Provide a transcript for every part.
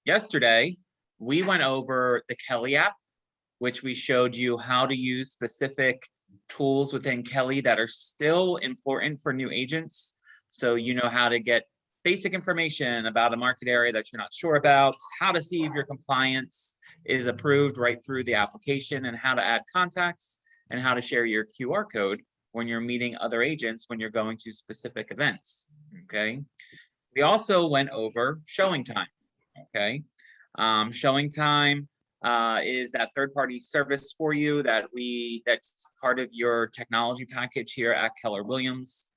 yesterday, we went over the Kelly app, which we showed you how to use specific tools within Kelly that are still important for new agents. So you know how to get basic information about a market area that you're not sure about, how to see if your compliance is approved right through the application, and how to add contacts, and how to share your QR code when you're meeting other agents when you're going to specific events, okay? We also went over showing time, okay? Showing time is that third-party service for you that's part of your technology package here at Keller Williams.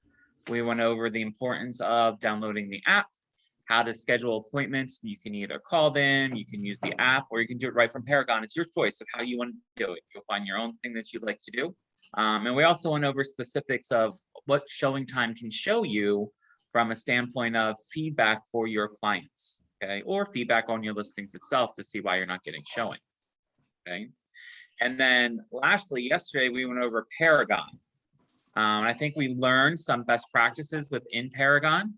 We went over the importance of downloading the app, how to schedule appointments. You can either call them, you can use the app, or you can do it right from Paragon. It's your choice of how you want to do it. You'll find your own thing that you'd like to do. And we also went over specifics of what showing time can show you from a standpoint of feedback for your clients, okay? Or feedback on your listings itself to see why you're not getting showing, okay? And then lastly, yesterday we went over Paragon. I think we learned some best practices within Paragon,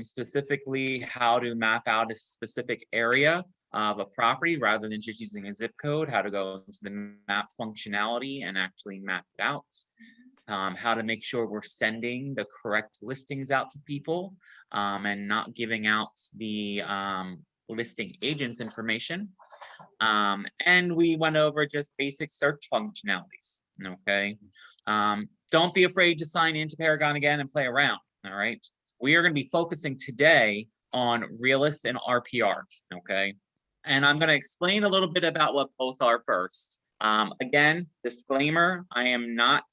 specifically how to map out a specific area of a property rather than just using a zip code, how to go into the map functionality and actually map it out, how to make sure we're sending the correct listings out to people and not giving out the listing agents information. And we went over just basic search functionalities, okay? Don't be afraid to sign into Paragon again and play around, all right? We are going to be focusing today on Realist and RPR, okay? And I'm going to explain a little bit about what both are first. Again, disclaimer, I am not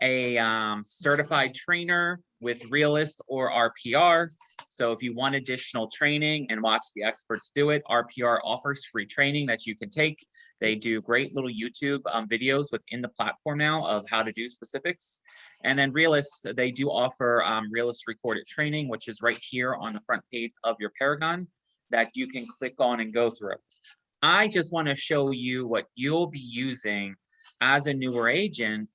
a certified trainer with Realist or RPR. So if you want additional training and watch the experts do it, RPR offers free training that you can take. They do great little YouTube videos within the platform now of how to do specifics. And then Realist, they do offer Realist recorded training, which is right here on the front page of your Paragon that you can click on and go through. I just want to show you what you'll be using as a newer agent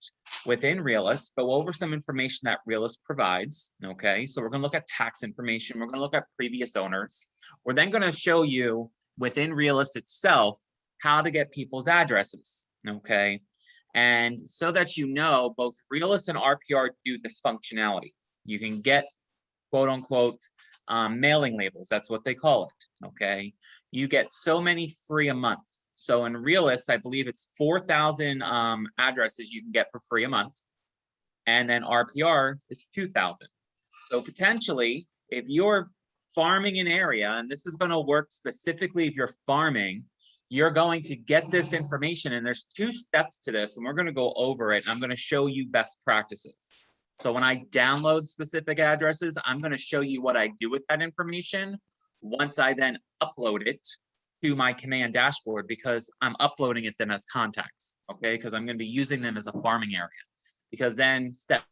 within Realist, go over some information that Realist provides, okay? So we're gonna look at tax information, we're gonna look at previous owners. We're then gonna show you within Realist itself how to get people's addresses, okay? And so that you know, both Realist and RPR do this functionality. You can get quote unquote mailing labels, that's what they call it, okay? You get so many free a month. So in Realist, I believe it's 4,000 addresses you can get for free a month. And then RPR is 2,000. So potentially, if you're farming an area, and this is going to work specifically if you're farming, you're going to get this information. And there's 2 steps to this, and we're going to go over it. And I'm going to show you best practices. So when I download specific addresses, I'm going to show you what I do with that information once I then upload it to my command dashboard, because I'm uploading it them as contacts, okay? Because I'm going to be using them as a farming area. Because then step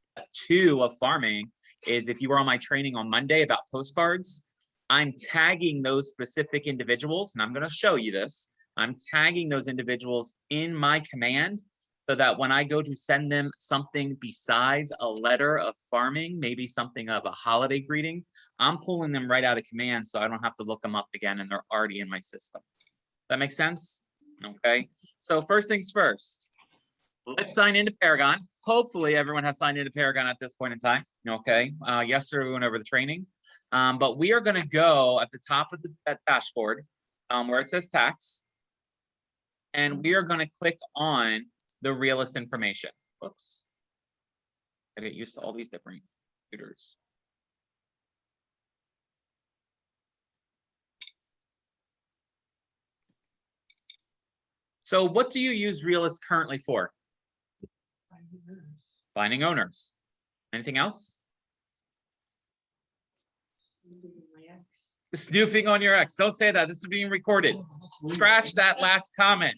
2 of farming is, if you were on my training on Monday about postcards, I'm tagging those specific individuals, and I'm going to show you this. I'm tagging those individuals in my command so that when I go to send them something besides a letter of farming, maybe something of a holiday greeting, I'm pulling them right out of command so I don't have to look them up again and they're already in my system. That makes sense? Okay. So first things first, let's sign into Paragon. Hopefully everyone has signed into Paragon at this point in time. Okay. Yesterday we went over the training, but we are going to go at the top of that dashboard where it says tax, and we are going to click on the Realist information. Whoops. I get used to all these different computers. So what do you use Realist currently for? Finding owners. Anything else? Snooping on your ex. Don't say that. This is being recorded. Scratch that last comment.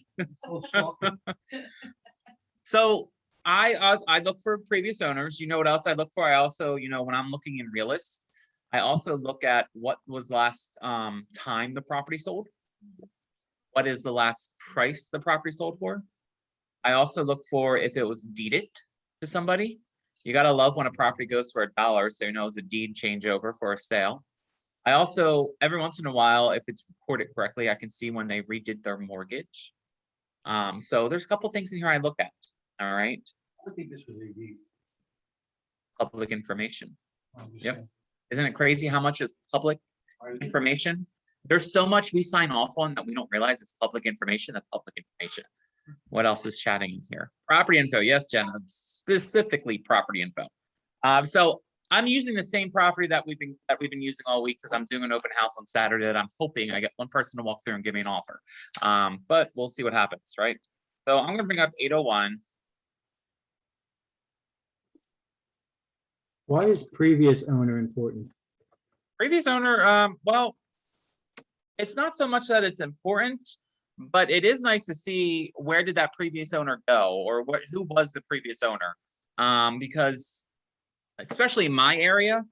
So I look for previous owners. You know what else I look for? I also, you know, when I'm looking in Realist, I also look at what was last time the property sold. What is the last price the property sold for? I also look for if it was deeded to somebody. You gotta love when a property goes for $1, so you know it's a deed changeover for a sale. I also, every once in a while, if it's recorded correctly, I can see when they redid their mortgage. So there's a couple things in here I look at. All right, I think this was AD. public information. I'm just Yep. saying. Isn't it crazy how much is public information? There's so much we sign off on that we don't realize it's public information. That's public information. What else is chatting in here? Property info. Yes, Jen, specifically property info. So I'm using the same property that we've been using all week because I'm doing an open house on Saturday that I'm hoping I get one person to walk through and give me an offer. But we'll see what happens, right? So I'm gonna bring up 801. Why is previous owner important? Previous owner, well, it's not so much that it's important, but it is nice to see where did that previous owner go, or who was the previous owner? Because especially in my area,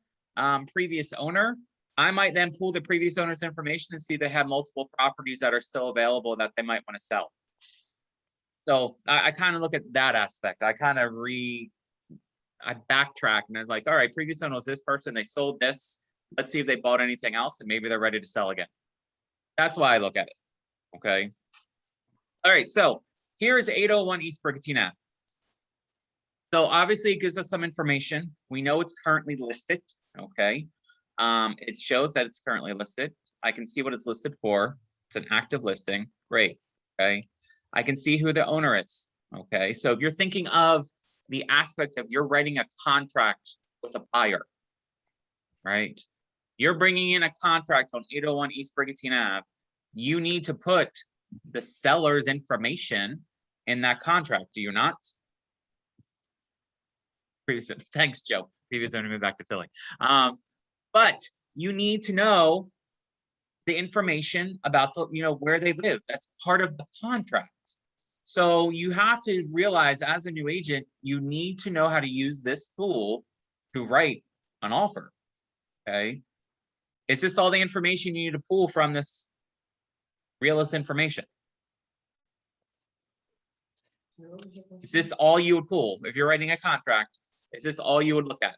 previous owner, I might then pull the previous owner's information and see they have multiple properties that are still available that they might want to sell. So I kind of look at that aspect. I backtrack and I'm like, all right, previous owner was this person, they sold this. Let's see if they bought anything else and maybe they're ready to sell again. That's why I look at it. Okay. All right. So here is 801 East Brigantine Ave. So obviously it gives us some information. We know it's currently listed. Okay. It shows that it's currently listed. I can see what it's listed for. It's an active listing. Great. Okay. I can see who the owner is. Okay. So if you're thinking of the aspect of you're writing a contract with a buyer, right? You're bringing in a contract on 801 East Brigantine Ave. You need to put the seller's information in that contract, do you not? Thanks, Joe. Previous owner moved back to Philly. But you need to know the information about the, where they live. That's part of the contract. So you have to realize as a new agent, you need to know how to use this tool to write an offer. Okay. Is this all the information you need to pull from this realist information? Is this all you would pull if you're writing a contract? Is this all you would look at?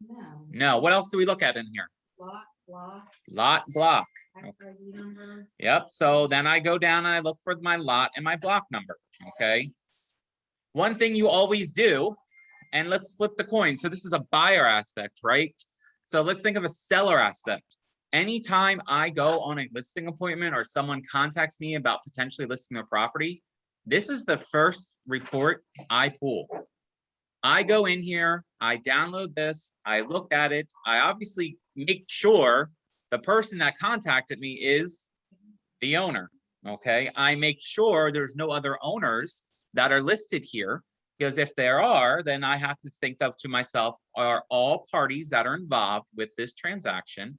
No. No. What else do we look at in here? Lot, block, Lot, block. tax ID number. Yep. So then I go down and I look for my lot and my block number. Okay. One thing you always do, and let's flip the coin. So this is a buyer aspect, right? So let's think of a seller aspect. Anytime I go on a listing appointment or someone contacts me about potentially listing their property, this is the first report I pull. I go in here, I download this, I look at it. I obviously make sure the person that contacted me is the owner. Okay. I make sure there's no other owners that are listed here, because if there are, then I have to think of to myself, are all parties that are involved with this transaction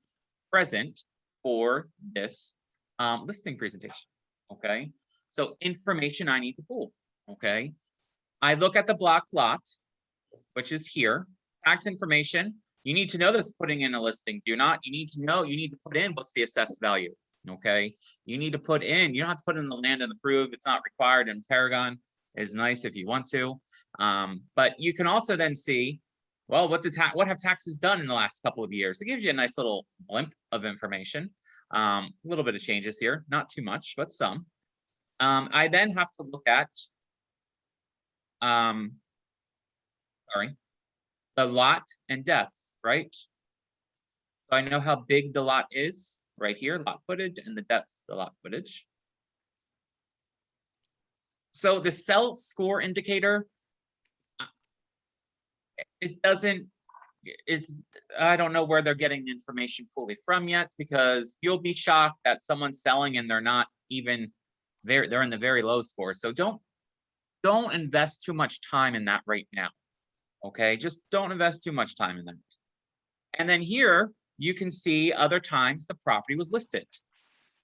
present for this listing presentation? Okay. So information I need to pull. Okay. I look at the block lot, which is here. Tax information. You need to know this putting in a listing. Do you not? You need to know, you need to put in what's the assessed value. Okay. You need to put in, you don't have to put in the land and approve. It's not required in Paragon. Is nice if you want to. But you can also then see, well, what have taxes done in the last couple of years? It gives you a nice little blimp of information. A little bit of changes here, not too much, but some. I then have to look at, the lot and depth, right? So I know how big the lot is right here, lot footage, and the depth, the lot footage. So the sell score indicator, I don't know where they're getting the information fully from yet, because you'll be shocked that someone's selling and they're not even, they're in the very low score. So don't invest too much time in that right now. Okay, just don't invest too much time in that. And then here you can see other times the property was listed.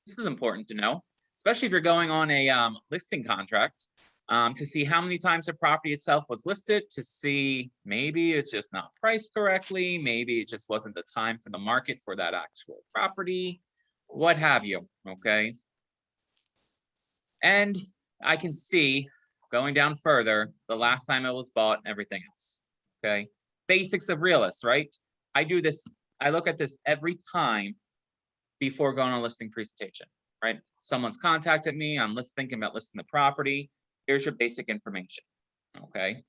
This is important to know, especially if you're going on a listing contract, to see how many times the property itself was listed, to see maybe it's just not priced correctly, maybe it just wasn't the time for the market for that actual property, what have you. Okay. And I can see going down further the last time it was bought and everything else. Okay. Basics of realists, right? I do this I look at this every time before going on a listing presentation, right? Someone's contacted me, I'm thinking about listing the property. Here's your basic information, okay?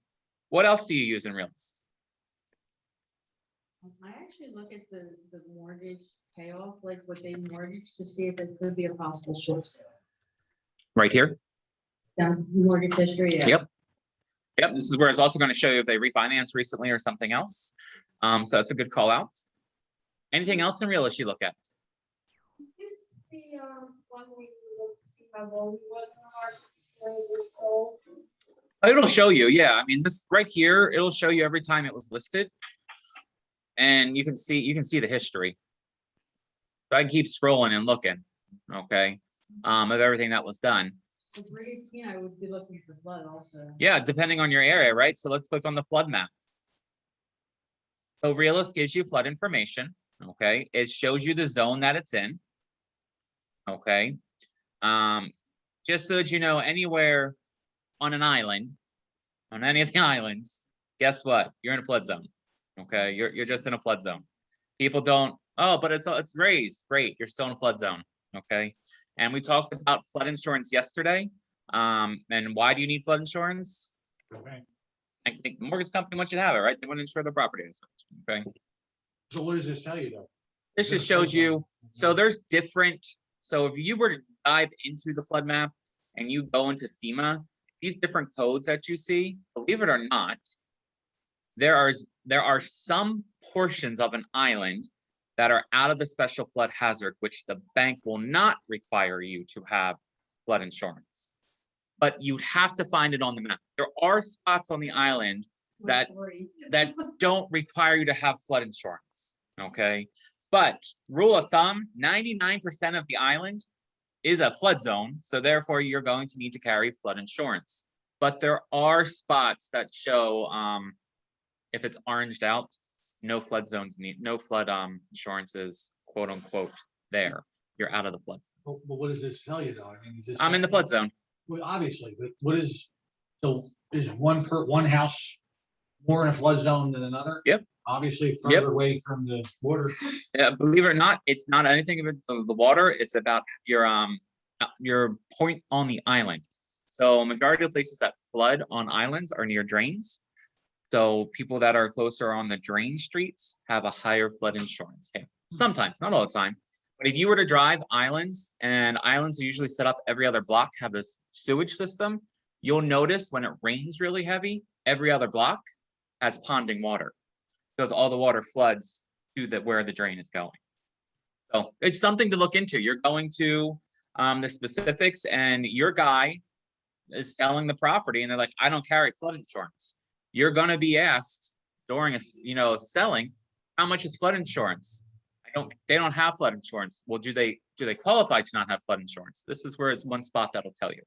What else do you use in real estate? I actually look at the mortgage payoff, like what they mortgage, to see if it could be a possible short sale. Right here? Down mortgage history, yeah. Yep. Yep, this is where it's also going to show you if they refinanced recently or something else. So that's a good call out. Anything else in real estate you look at? Is this the one we look to see how low it was in the market when it was sold? It'll show you, yeah. I mean, this right here, it'll show you every time it was listed. And you can see the history. So I can keep scrolling and looking, okay, of everything that was done. For 318, I would be looking for flood also. Yeah, depending on your area, right? So let's click on the flood map. So Realist gives you flood information, okay? It shows you the zone that it's in, okay? Just so that you know, anywhere on an island, on any of the islands, guess what? You're in a flood zone, okay? You're just in a flood zone. People don't, oh, but it's raised. Great, you're still in a flood zone, okay? And we talked about flood insurance yesterday. And why do you need flood insurance? Okay. I think the mortgage company wants you to have it, right? They want to insure the property. Okay. So what does this tell you though? This just shows you, so there's different, so if you were to dive into the flood map and you go into FEMA, these different codes that you see, believe it or not, there are some portions of an island that are out of the special flood hazard, which the bank will not require you to have flood insurance. But you'd have to find it on the map. There are spots on the island that don't require you to have flood insurance, okay? But rule of thumb, 99% of the island is a flood zone, so therefore you're going to need to carry flood insurance. But there are spots that show, if it's oranged out, no flood zones no flood insurances, quote unquote, there. You're out of the flood. But what does this tell you though? I mean, is this? I'm in the flood zone. Well, obviously, but what is, so is one house more in a flood zone than another? Yep. Obviously Yep. further away from the water. Yeah, believe it or not, it's not anything about the water. It's about your point on the island. So majority of places that flood on islands are near drains. So people that are closer on the drain streets have a higher flood insurance. Okay. Sometimes, not all the time. But if you were to drive islands, and islands are usually set up every other block, have this sewage system, you'll notice when it rains really heavy, every other block has ponding water because all the water floods to where the drain is going. So it's something to look into. You're going to the specifics, and your guy is selling the property, and they're like, I don't carry flood insurance. You're going to be asked during selling, how much is flood insurance? They don't have flood insurance. Well, do they qualify to not have flood insurance? This is where it's one spot that'll tell you.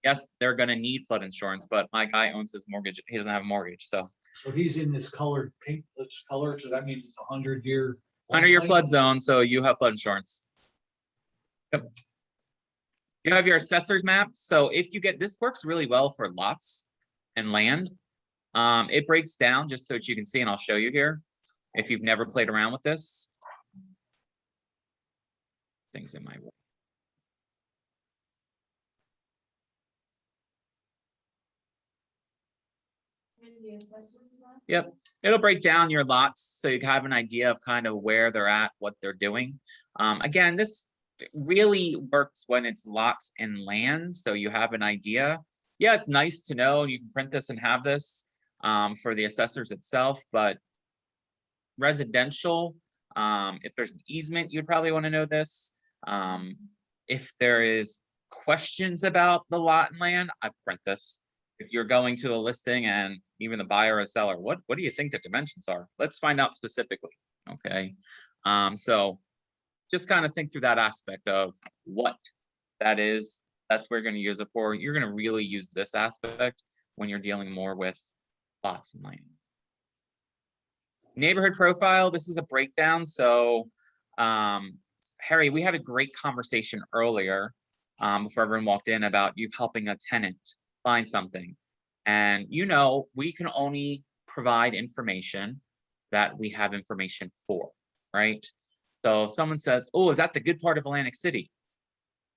Yes, they're going to need flood insurance, but my guy owns his mortgage. He doesn't have a mortgage. So He's in this colored pink, this color, so that means it's 100-year. under your flood zone, so you have flood insurance. Yep. You have your assessor's map. So if you get, this works really well for lots and land. It breaks down just so that you can see, and I'll show you here. If you've never played around with this. Things in my way. Yep, it'll break down your lots so you have an idea of kind of where they're at, what they're doing. Again, this really works when it's lots and lands, so you have an idea. Yeah, it's nice to know. You can print this and have this for the assessors itself, but residential, if there's an easement, you'd probably want to know this. If there is questions about the lot and land, I print this. If you're going to a listing and even the buyer or seller, what do you think the dimensions are? Let's find out specifically. Okay. So just kind of think through that aspect of what that is. That's what you're going to use it for. You're going to really use this aspect when you're dealing more with lots and land. Neighborhood profile, this is a breakdown. So Harry, we had a great conversation earlier before everyone walked in about you helping a tenant find something. And we can only provide information that we have information for. right? So if someone says, oh, is that the good part of Atlantic City?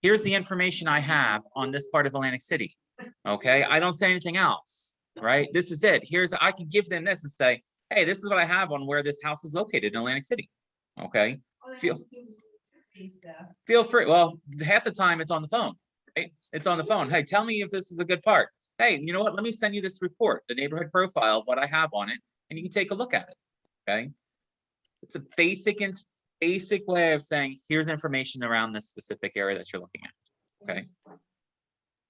Here's the information I have on this part of Atlantic City. Okay, I don't say anything else, right? This is it. I can give them this and say, hey, this is what I have on where this house is located in Atlantic City. Okay, feel free. Well, half the time it's on the phone, right? It's on the phone. Hey, tell me if this is a good part. Hey, you know what? Let me send you this report, the neighborhood profile of what I have on it, and you can take a look at it. Okay, it's a basic way of saying here's information around this specific area that you're looking at. Okay.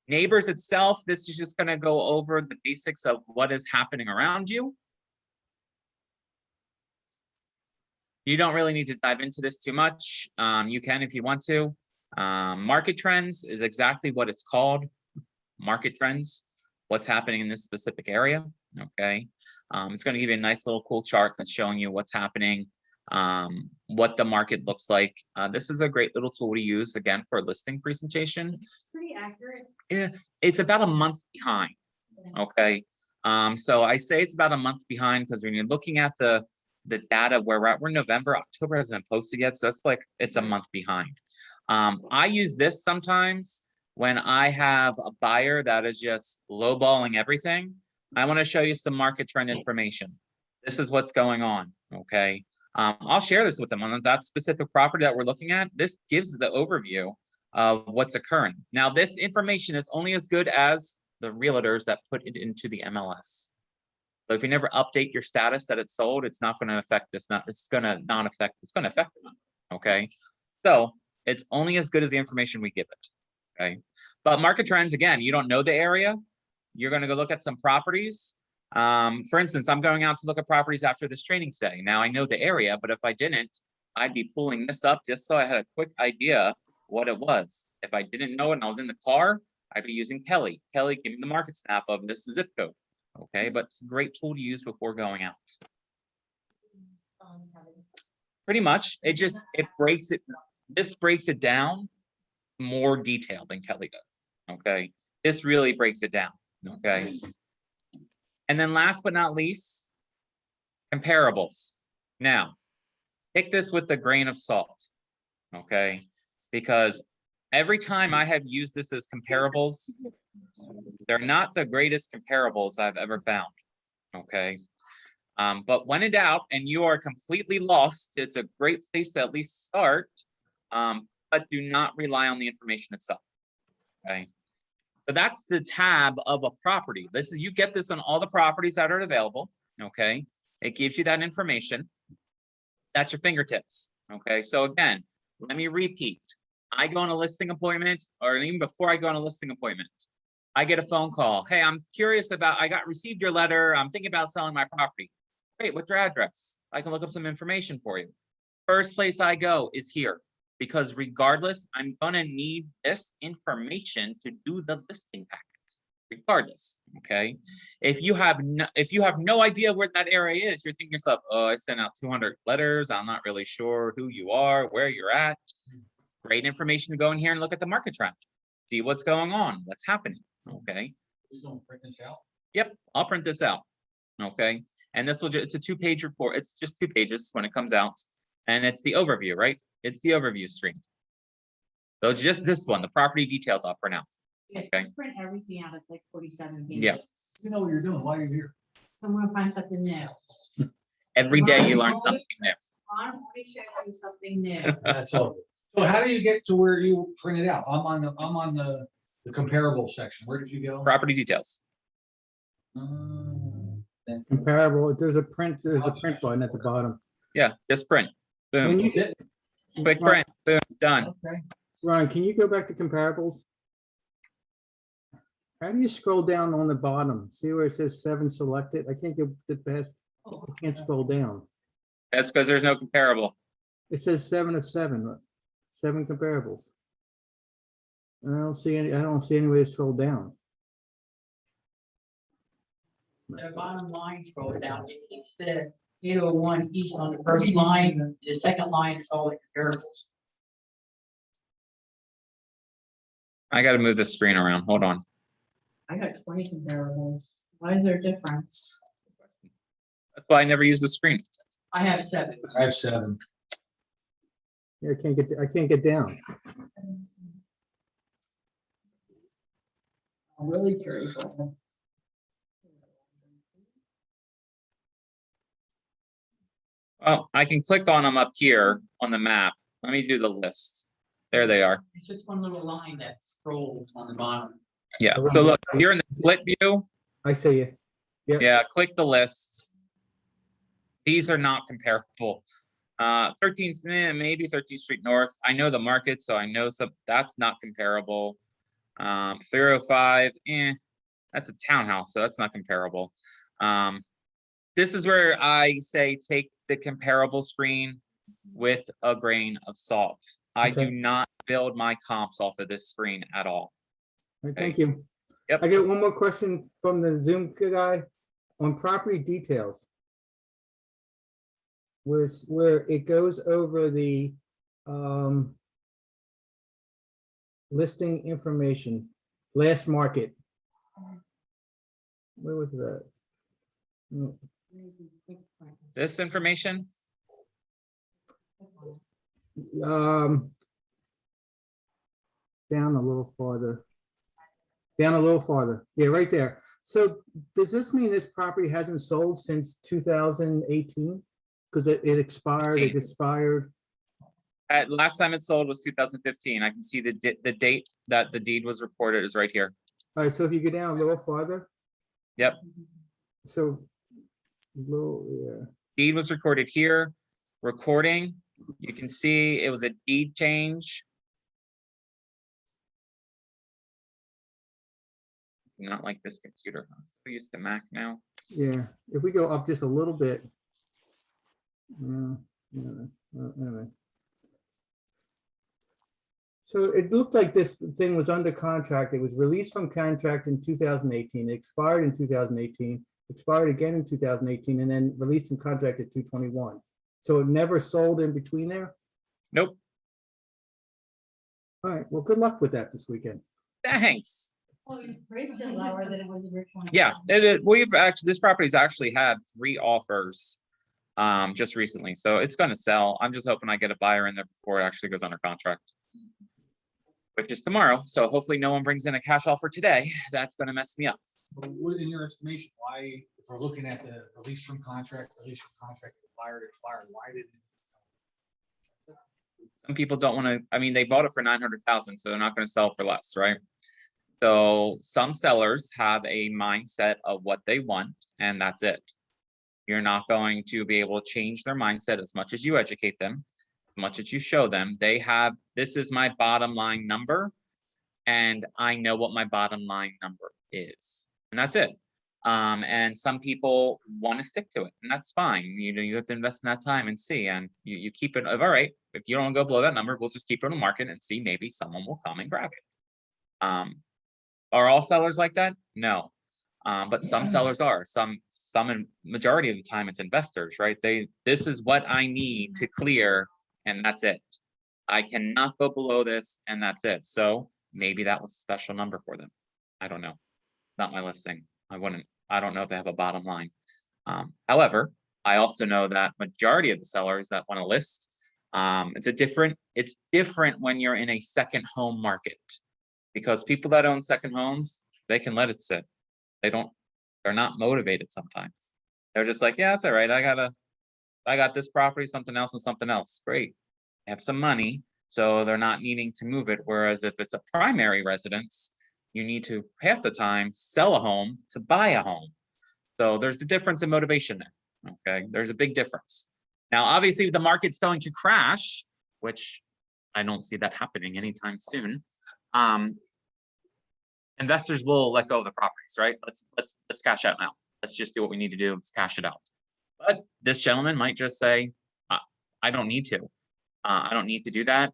Neighbors itself, this is just going to go over the basics of what is happening around you. You don't really need to dive into this too much. You can if you want to. Market trends is exactly what it's called. Market trends, what's happening in this specific area. Okay. It's going to give you a nice little cool chart that's showing you what's happening, what the market looks like. This is a great little tool to use again for a listing presentation. It's pretty accurate. Yeah, it's about a month behind. Okay. So I say it's about a month behind because when you're looking at the data where we're November, October hasn't been posted yet. So that's like, it's a month behind. I use this sometimes when I have a buyer that is just lowballing everything. I want to show you some market trend information. This is what's going on. Okay. I'll share this with them on that specific property that we're looking at. This gives the overview of what's occurring. Now, this information is only as good as the realtors that put it into the MLS. So if you never update your status that it's sold, it's not going to affect this. It's going to affect them. Okay. So it's only as good as the information we give it. Okay. But market trends, again, you don't know the area. You're going to go look at some properties. For instance, I'm going out to look at properties after this training today. Now I know the area, but if I didn't, I'd be pulling this up just so I had a quick idea what it was. If I didn't know it and I was in the car, I'd be using Kelly. Kelly, give me the market snap of this zip code. Okay, but it's a great tool to use before going out. Pretty much, this breaks it down more detailed than Kelly does. Okay, this really breaks it down. Okay. And then last but not least, comparables. Now, take this with a grain of salt, okay? Because every time I have used this as comparables, they're not the greatest comparables I've ever found, okay? But when in doubt and you are completely lost, it's a great place to at least start, but do not rely on the information itself, okay? So that's the tab of a property. You get this on all the properties that are available. Okay. It gives you that information. That's your fingertips. Okay. So again, let me repeat. I go on a listing appointment, or even before I go on a listing appointment, I get a phone call. Hey, I'm curious about, received your letter. I'm thinking about selling my property. Great. What's your address? I can look up some information for you. First place I go is here. Because regardless, I'm gonna need this information to do the listing packet, regardless. Okay. If you have no idea where that area is, you're thinking to yourself, oh, I sent out 200 letters. I'm not really sure who you are, where you're at. Great information to go in here and look at the market trend, see what's going on, what's happening. Okay. So print this out. Yep, I'll print this out. Okay. And this it's a 2-page report. It's just 2 pages when it comes out. And it's the overview, right? It's the overview screen. So it's just this one, the property details I'll print out. Yeah, Okay. print everything out. It's like 47 pages. Yeah. You know what you're doing. Why are you here? I want to find something new. Every day you learn something new. Ron always shows me something new. That's all. So how do you get to where you print it out? I'm on the comparable section. Where did you go? Property details. Comparable, there's a print button at the bottom. Yeah, just print. When Boom. you That's it? Quick print. Boom. Done. Okay. Ron, can you go back to comparables? How do you scroll down on the bottom? See where it says 7 selected? I can't get the best. I can't scroll down. That's because there's no comparable. It says 7 of 7, look. 7 comparables. And I don't see any way to scroll down. The bottom line scrolls down, it keeps the 801 east on the first line, the second line is all the comparables. I got to move the screen around. Hold on. I got 20 comparables. Why is there a difference? That's why I never use the screen. I have 7. I have 7. Yeah, I can't get down. I'm really curious. what happened. Oh, I can click on them up here on the map. Let me do the list. There they are. It's just one little line that scrolls on the bottom. Yeah, so look, you're in the split view. I see you. Yep. Yeah, click the list. These are not comparable. 13th, maybe 13th Street North. I know the market, so I know some, that's not comparable. 305, that's a townhouse, so that's not comparable. This is where I say take the comparable screen with a grain of salt. I do Okay. not build my comps off of this screen at all. All right, thank you. Yep. I get one more question from the Zoom guy on property details. Where it goes over the listing information, last market. Where was that? No, This information, Down a little farther. Down a little farther. Yeah, right there. So does this mean this property hasn't sold since 2018? Because it expired, it 15. expired. at last time it sold was 2015. I can see the date that the deed was recorded is right here. All right, so if you go down a little farther. Yep. So, low, yeah. Deed was recorded here. Recording, you can see it was a deed change. Not like this computer. I'm so used to Mac now. Yeah, if we go up just a little bit. Anyway. So it looked like this thing was under contract. It was released from contract in 2018, it expired in 2018, expired again in 2018, and then released from contract at 2/21. So it never sold in between there? Nope. All right, well, good luck with that this weekend. Thanks. Oh, you priced it lower than it was originally. Yeah, we've actually, this property's actually had 3 offers just recently, so it's gonna sell. I'm just hoping I get a buyer in there before it actually goes under contract, which is tomorrow. So hopefully no one brings in a cash offer today. That's gonna mess me up. So what, in your estimation, why, if we're looking at the release from contract, expired, why did? Some people don't want to, I mean, they bought it for 900,000, so they're not going to sell for less, right? So some sellers have a mindset of what they want, and that's it. You're not going to be able to change their mindset as much as you educate them, as much as you show them. They have, this is my bottom line number, and I know what my bottom line number is, and that's it. And some people want to stick to it, and that's fine. You know, you have to invest in that time and see, and you keep it. All right, if you don't go below that number, we'll just keep it on the market and see, maybe someone will come and grab it. Are all sellers like that? No. But some sellers are. Some and majority of the time it's investors, right? This is what I need to clear, and that's it. I cannot go below this, and that's it. So maybe that was a special number for them. I don't know. Not my listing. I don't know if they have a bottom line. However, I also know that majority of the sellers that want to list, it's different when you're in a second home market, because people that own second homes, they can let it sit. They're not motivated sometimes. They're just like, yeah, it's all right. I got this property, something else, and something else. Great. They have some money, so they're not needing to move it. Whereas if it's a primary residence, you need to half the time sell a home to buy a home. So there's the difference in motivation there. Okay, there's a big difference. Now, obviously, the market's going to crash, which I don't see that happening anytime soon. Investors will let go of the properties, right? Let's cash out now. Let's just do what we need to do. Let's cash it out. But this gentleman might just say, I don't need to. I don't need to do that.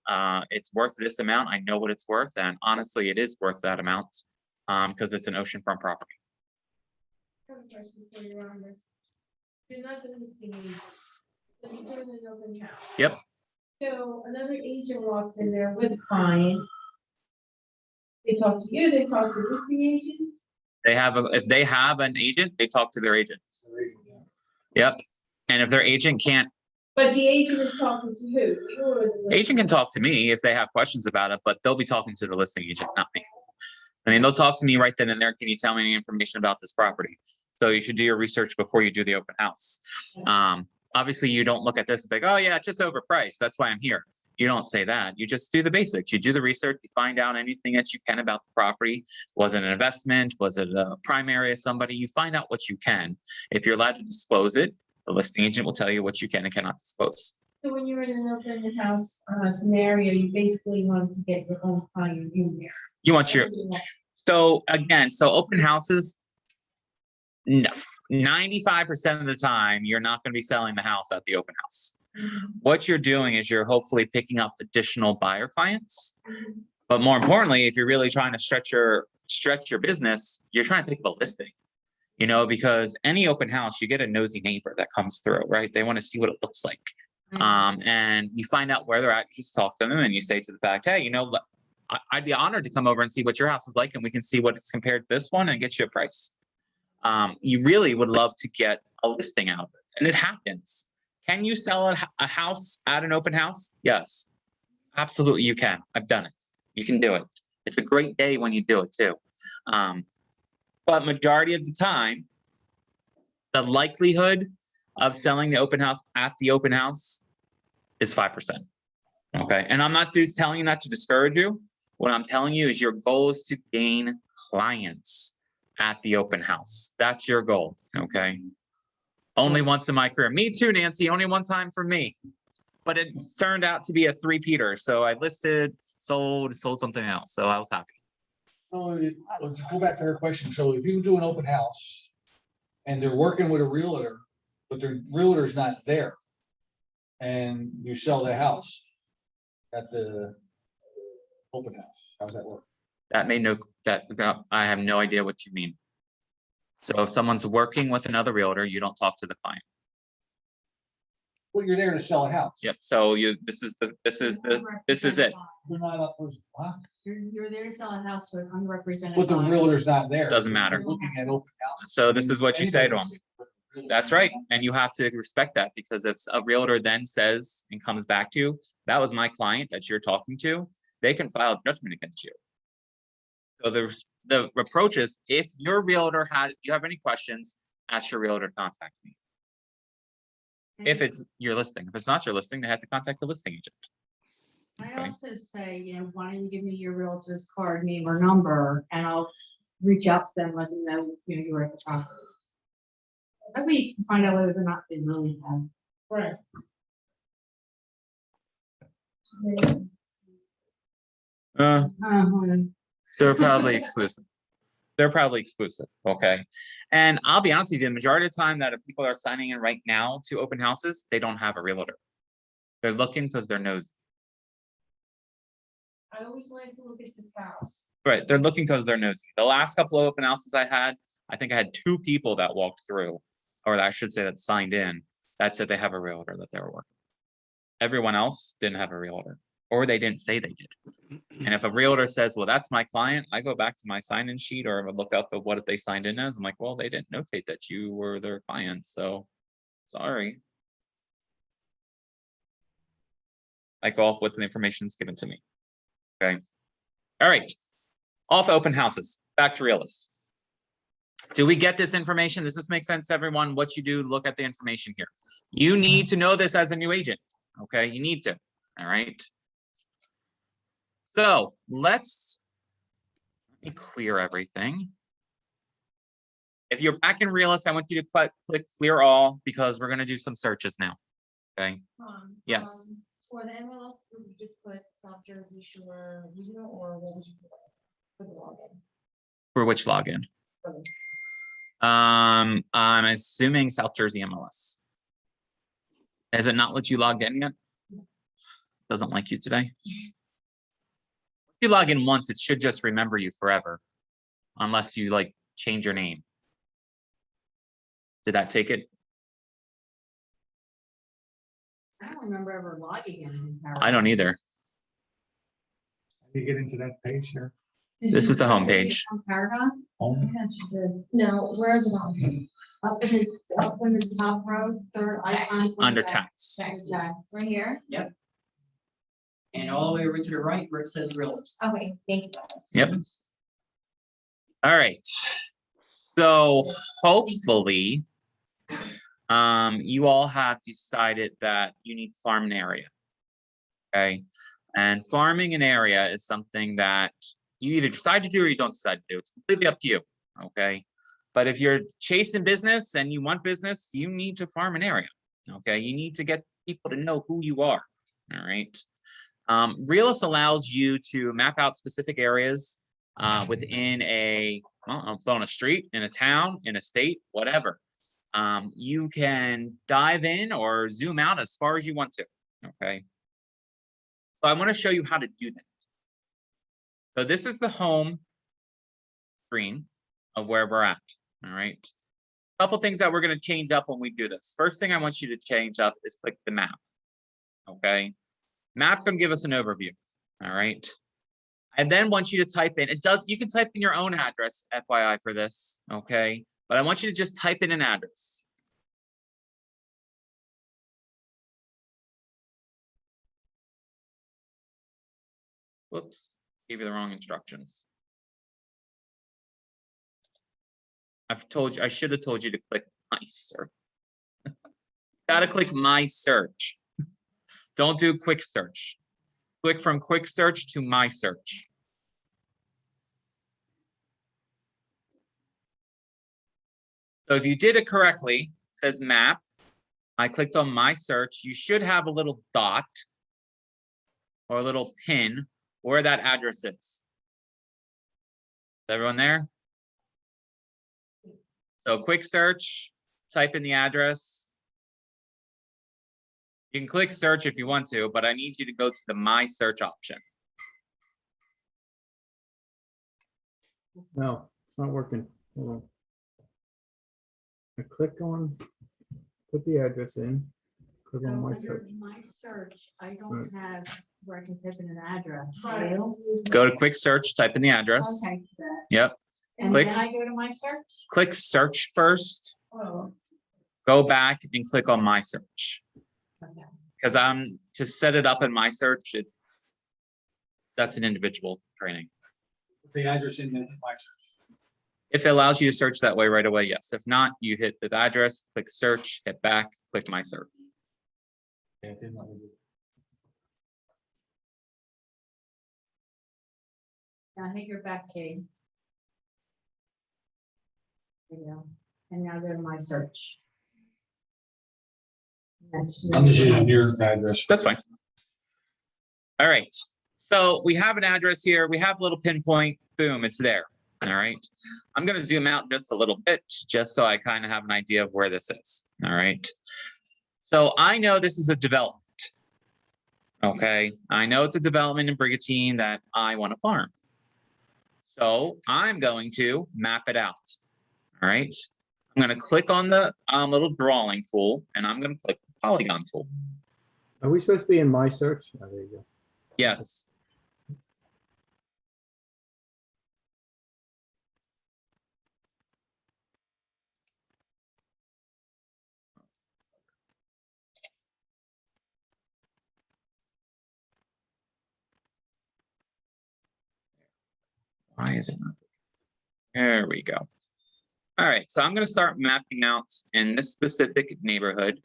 It's worth this amount. I know what it's worth. And honestly, it is worth that amount because it's an oceanfront property. I have a question for you on this. You're not the listing agent, but you're doing an open house. Yep. So another agent walks in there with a client. They talk to you, they talk to the listing agent. If they have an agent, they talk to their agent. Yep. And if their agent can't But the agent is talking to who? You or the Agent can talk to me if they have questions about it, but they'll be talking to the listing agent, not me. I mean, they'll talk to me right then and there. Can you tell me any information about this property? So you should do your research before you do the open house. Obviously, you don't look at this and think, oh yeah, it's just overpriced. That's why I'm here. You don't say that. You just do the basics. You do the research, you find out anything that you can about the property. Was it an investment? Was it a primary of somebody? You find out what you can. If you're allowed to disclose it, the listing agent will tell you what you can and cannot disclose. So when you're in an open house scenario, you basically want to get your own client in there. You want your, so again, so open houses, 95% of the time, you're not going to be selling the house at the open house. What you're doing is you're hopefully picking up additional buyer clients. But more importantly, if you're really trying to stretch your business, you're trying to pick up a listing. You know, because any open house, you get a nosy neighbor that comes through, right? They want to see what it looks like. And you find out where they're at, you just talk to them and you say to the fact, hey, you know, I'd be honored to come over and see what your house is like and we can see what it's compared to this one and get you a price. You really would love to get a listing out of it, and it happens. Can you sell a house at an open house? Yes, absolutely you can. I've done it. You can do it. It's a great day when you do it too. But majority of the time, the likelihood of selling the open house at the open house is 5%. Okay, and I'm not telling you not to discourage you. What I'm telling you is your goal is to gain clients at the open house. That's your goal, okay? Only once in my career. Me too, Nancy, only one time for me. But it turned out to be a three-peater. So I listed, sold something else. So I was happy. So let's go back to her question. So if you do an open house and they're working with a realtor, but their realtor's not there, and you sell the house at the open house, how's that work? That I have no idea what you mean. So if someone's working with another realtor, you don't talk to the client. Well, you're there to sell a house. Yep. So this is it. You're not up, huh? You're there to sell a house with unrepresented. But the buyer. realtor's not there. Doesn't matter. You're looking at open houses. So this is what you say to them. them. That's right. And you have to respect that, because if a realtor then says and comes back to you, that was my client that you're talking to, they can file judgment against you. So the approach is, if your realtor you have any questions, ask your realtor to contact me. If it's your listing. If it's not your listing, they have to contact the listing agent. I Okay. also say, why don't you give me your realtor's card, name or number, and I'll reach out to them, let them know, you're at the property. That way you can find out whether or not they really have. Right. They're probably exclusive. They're probably exclusive, okay? And I'll be honest with you, the majority of the time that people are signing in right now to open houses, they don't have a realtor. They're looking because they're nosy. I always wanted to look at this house. Right, they're looking because they're nosy. The last couple of open houses I had, I think I had 2 people that walked through, or I should say that signed in, that said they have a realtor that they were working. Everyone else didn't have a realtor, or they didn't say they did. And if a realtor says, well, that's my client, I go back to my sign-in sheet or I would look up at what they signed in as. I'm like, well, they didn't notate that you were their client, so sorry. I go off with the information that's given to me. Okay. All right. Off open houses. Back to realists. Do we get this information? Does this make sense to everyone? What you do, look at the information here. You need to know this as a new agent. Okay, you need to. All right. So let me clear everything. If you're back in Realist, I want you to click clear all, because we're going to do some searches now. Okay. Yes. For the MLS, would you just put South Jersey Shore Regional, or what would you put for the login For which login? for this? I'm assuming South Jersey MLS. Has it not let you log in yet? Doesn't like you today. If you log in once, it should just remember you forever, unless you like change your name. Did that take it? I don't remember ever logging in. I don't either. You get into that page here. This is the home page. Paragon? Home. No, where is it on? Up in the top row, third icon. Under tax. Taxes. Right here? And all the way over to the right where it says realtors. Okay, thank you guys. Yep. All right. So hopefully, you all have decided that you need to farm an area. Okay. And farming an area is something that you either decide to do or you don't decide to do. It's completely up to you. Okay. But if you're chasing business and you want business, you need to farm an area. Okay. You need to get people to know who you are. All right. Realist allows you to map out specific areas within on a street, in a town, in a state, whatever. You can dive in or zoom out as far as you want to. Okay. So I want to show you how to do that. So this is the home screen of where we're at. All right. A couple things that we're going to change up when we do this. First thing I want you to change up is click the map. Okay. Map's going to give us an overview. All right. And then want you to type in, you can type in your own address, FYI, for this. Okay. But I want you to just type in an address. Whoops, gave you the wrong instructions. I should have told you to click my search. Gotta click my search. Don't do quick search. Click from quick search to my search. So if you did it correctly, it says map. I clicked on my search. You should have a little dot or a little pin where that address is. Is everyone there? So quick search, type in the address. You can click search if you want to, but I need you to go to the my search option. No, it's not working. Hold on. I click on, put the address in, click So on my under search. my search, I don't have where I can type in an address. Do you? Go to quick search, type in the address. Okay. that. Yep. And then Click. I go to my search? Click search first, Oh. go back and click on my search. Okay. Because to set it up in my search, that's an individual training. The address in my search. If it allows you to search that way right away, yes. If not, you hit the address, click search, hit back, click my search. Yeah, it didn't let me do it. Now hit your back key. There you go. And now go to my search. That's- I'm just using your address. That's fine. All right. So we have an address here. We have a little pinpoint. Boom, it's there. All right. I'm going to zoom out just a little bit just so I kind of have an idea of where this is. All right. So I know this is a development. Okay. I know it's a development in Brigantine that I want to farm. So I'm going to map it out. All right. I'm going to click on the little drawing tool and I'm going to click the polygon tool. Are we supposed to be in my search? Oh, there you go. Yes. Why is it not? There we go. All right, so I'm going to start mapping out in this specific neighborhood.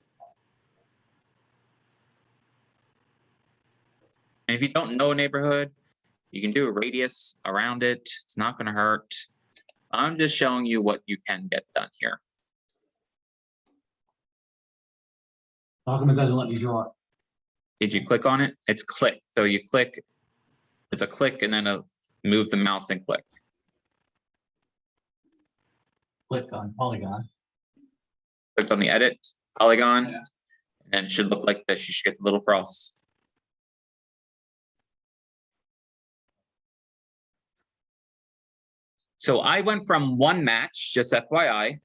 And if you don't know a neighborhood, you can do a radius around it. It's not going to hurt. I'm just showing you what you can get done here. How come it doesn't let me draw it? Did you click on it? It's click. So you click, it's a click and then move the mouse and click. Click on polygon. Click on the edit polygon, Yeah. and it should look like this. You should get the little cross. So I went from one match, just FYI,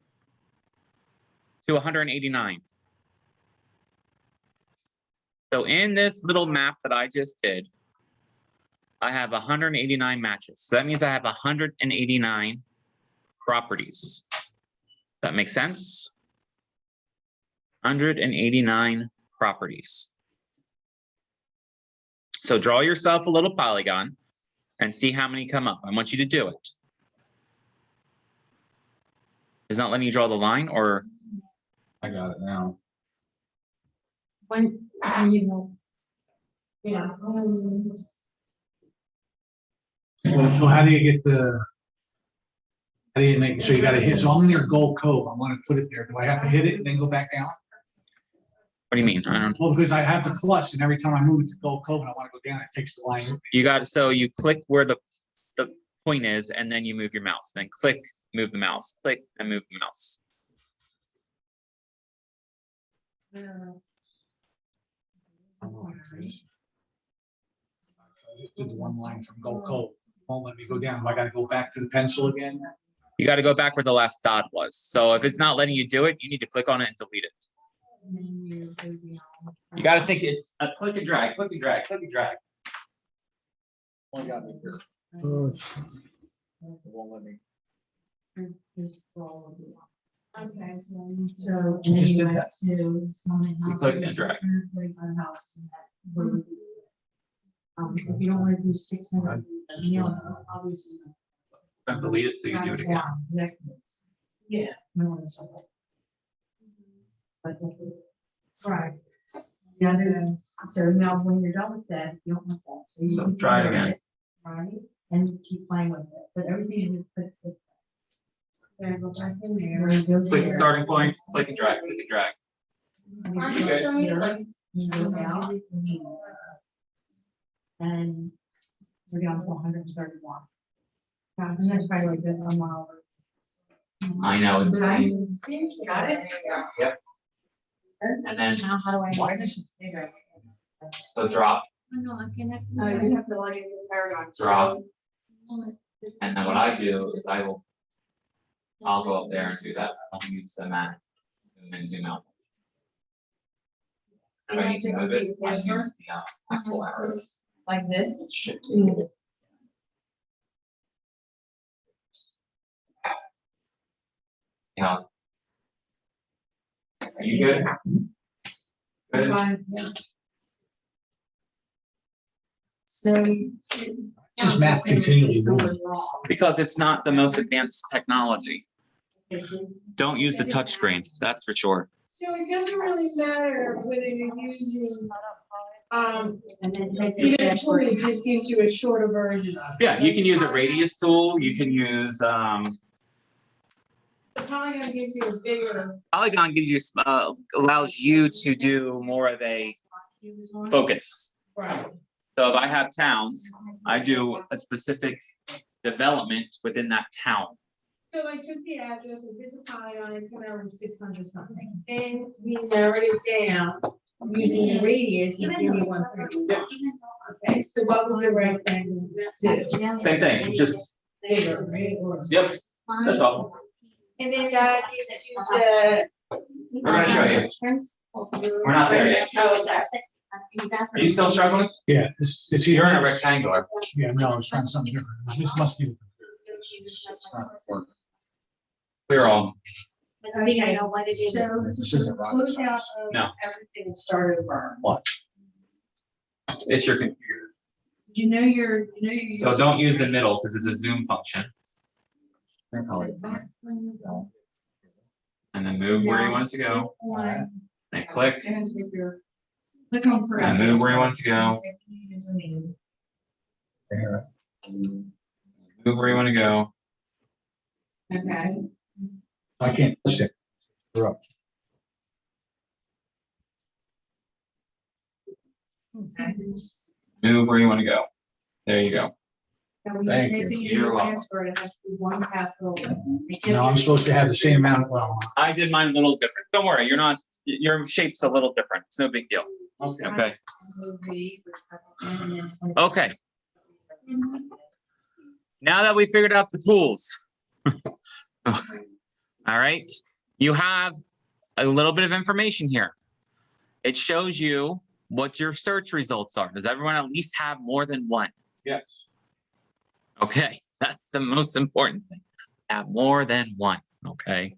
to 189. So in this little map that I just did, I have 189 matches. So that means I have 189 properties. That makes sense? 189 properties. So draw yourself a little polygon and see how many come up. I want you to do it. Is not letting you draw the line, or? I got it now. When you know. Yeah. So how do you get the? How do you make, so you gotta hit, so I'm near Gold Cove, I wanna put it there, do I have to hit it and then go back down? What do you mean? I don't, Well, because I have the plus, and every time I move it to Gold Cove and I wanna go down, it takes the line. you got, so you click where the point is, and then you move your mouse, then click, move the mouse, click and move the mouse. Did the one line from Gold Cove, won't let me go down, I gotta go back to the pencil again? You got to go back where the last dot was. So if it's not letting you do it, you need to click on it and delete it. You got to think it's a click and drag, click and drag, click and drag. Only got me here, Oh, it won't let me. Okay, so. And then Just you did went that. to. You click and drag. If you don't want to do 600. Just doing Obviously. Then delete it so you can do it again. Yeah. No one's done that. Right. The other, so now when you're done with that, you don't want that. you So can try it color again. Right, and you keep playing with it, but everything is. Go back in there. Go Click the there. starting point, click and drag, click and drag. And you You good? go here, you go down. And we're down to 131. And that's probably like this a mile. I know, it's a pain. Got it? Yep. And then, Now, how do I? Why does so drop, You have to log in the paragon. drop. And then what I do is I'll go up there and do that. I'll use the map and zoom out. If I need to move it, I use the actual arrows. Like this? Shit. Yeah. Are you good? Good. So. Just map continually moving. Because it's not the most advanced technology. Don't use the touch screen, that's for sure. So it doesn't really matter whether you're using, And then take the either tool, dashboard. it just gives you a shorter version of it. Yeah, you can use a radius tool, you can use, The Polygon gives you a bigger, Polygon gives you, allows you to do more of a focus. right, So if I have towns, I do a specific development within that town. so I took the address and did the Polygon and put out 600 something. Then we narrowed it down using the radius and give me 131. Okay, so what would the rectangle do? Same thing, just, Bigger, right? Or- yep, that's all. And then that gives you the. We're gonna show you. We're not there yet. Oh, okay. Are you still struggling? Yeah, it's You're in a either, rectangular. yeah, no, it's trying something different, this must be. It's not working. Clear all. Okay, so. This isn't right. Close out of No. everything and start over. It's your computer. You So don't use the middle because it's a zoom function. And then move where you want it to go. And click Click on. and move where you want it to go. Move where you want to go. Okay. I can't push it. You're up. Move where you want to go. There you go. Thank you. You're welcome. Password, it has to be one capital. No, I'm supposed to have the same amount, well, I did mine a little different. Don't worry, you're not, your shape's a little different. It's no big deal. Okay, okay. Now that we figured out the tools. All right, you have a little bit of information here. It shows you what your search results are. Does everyone at least have more than one? yes. Okay, that's the most important thing. Have more than one. Okay.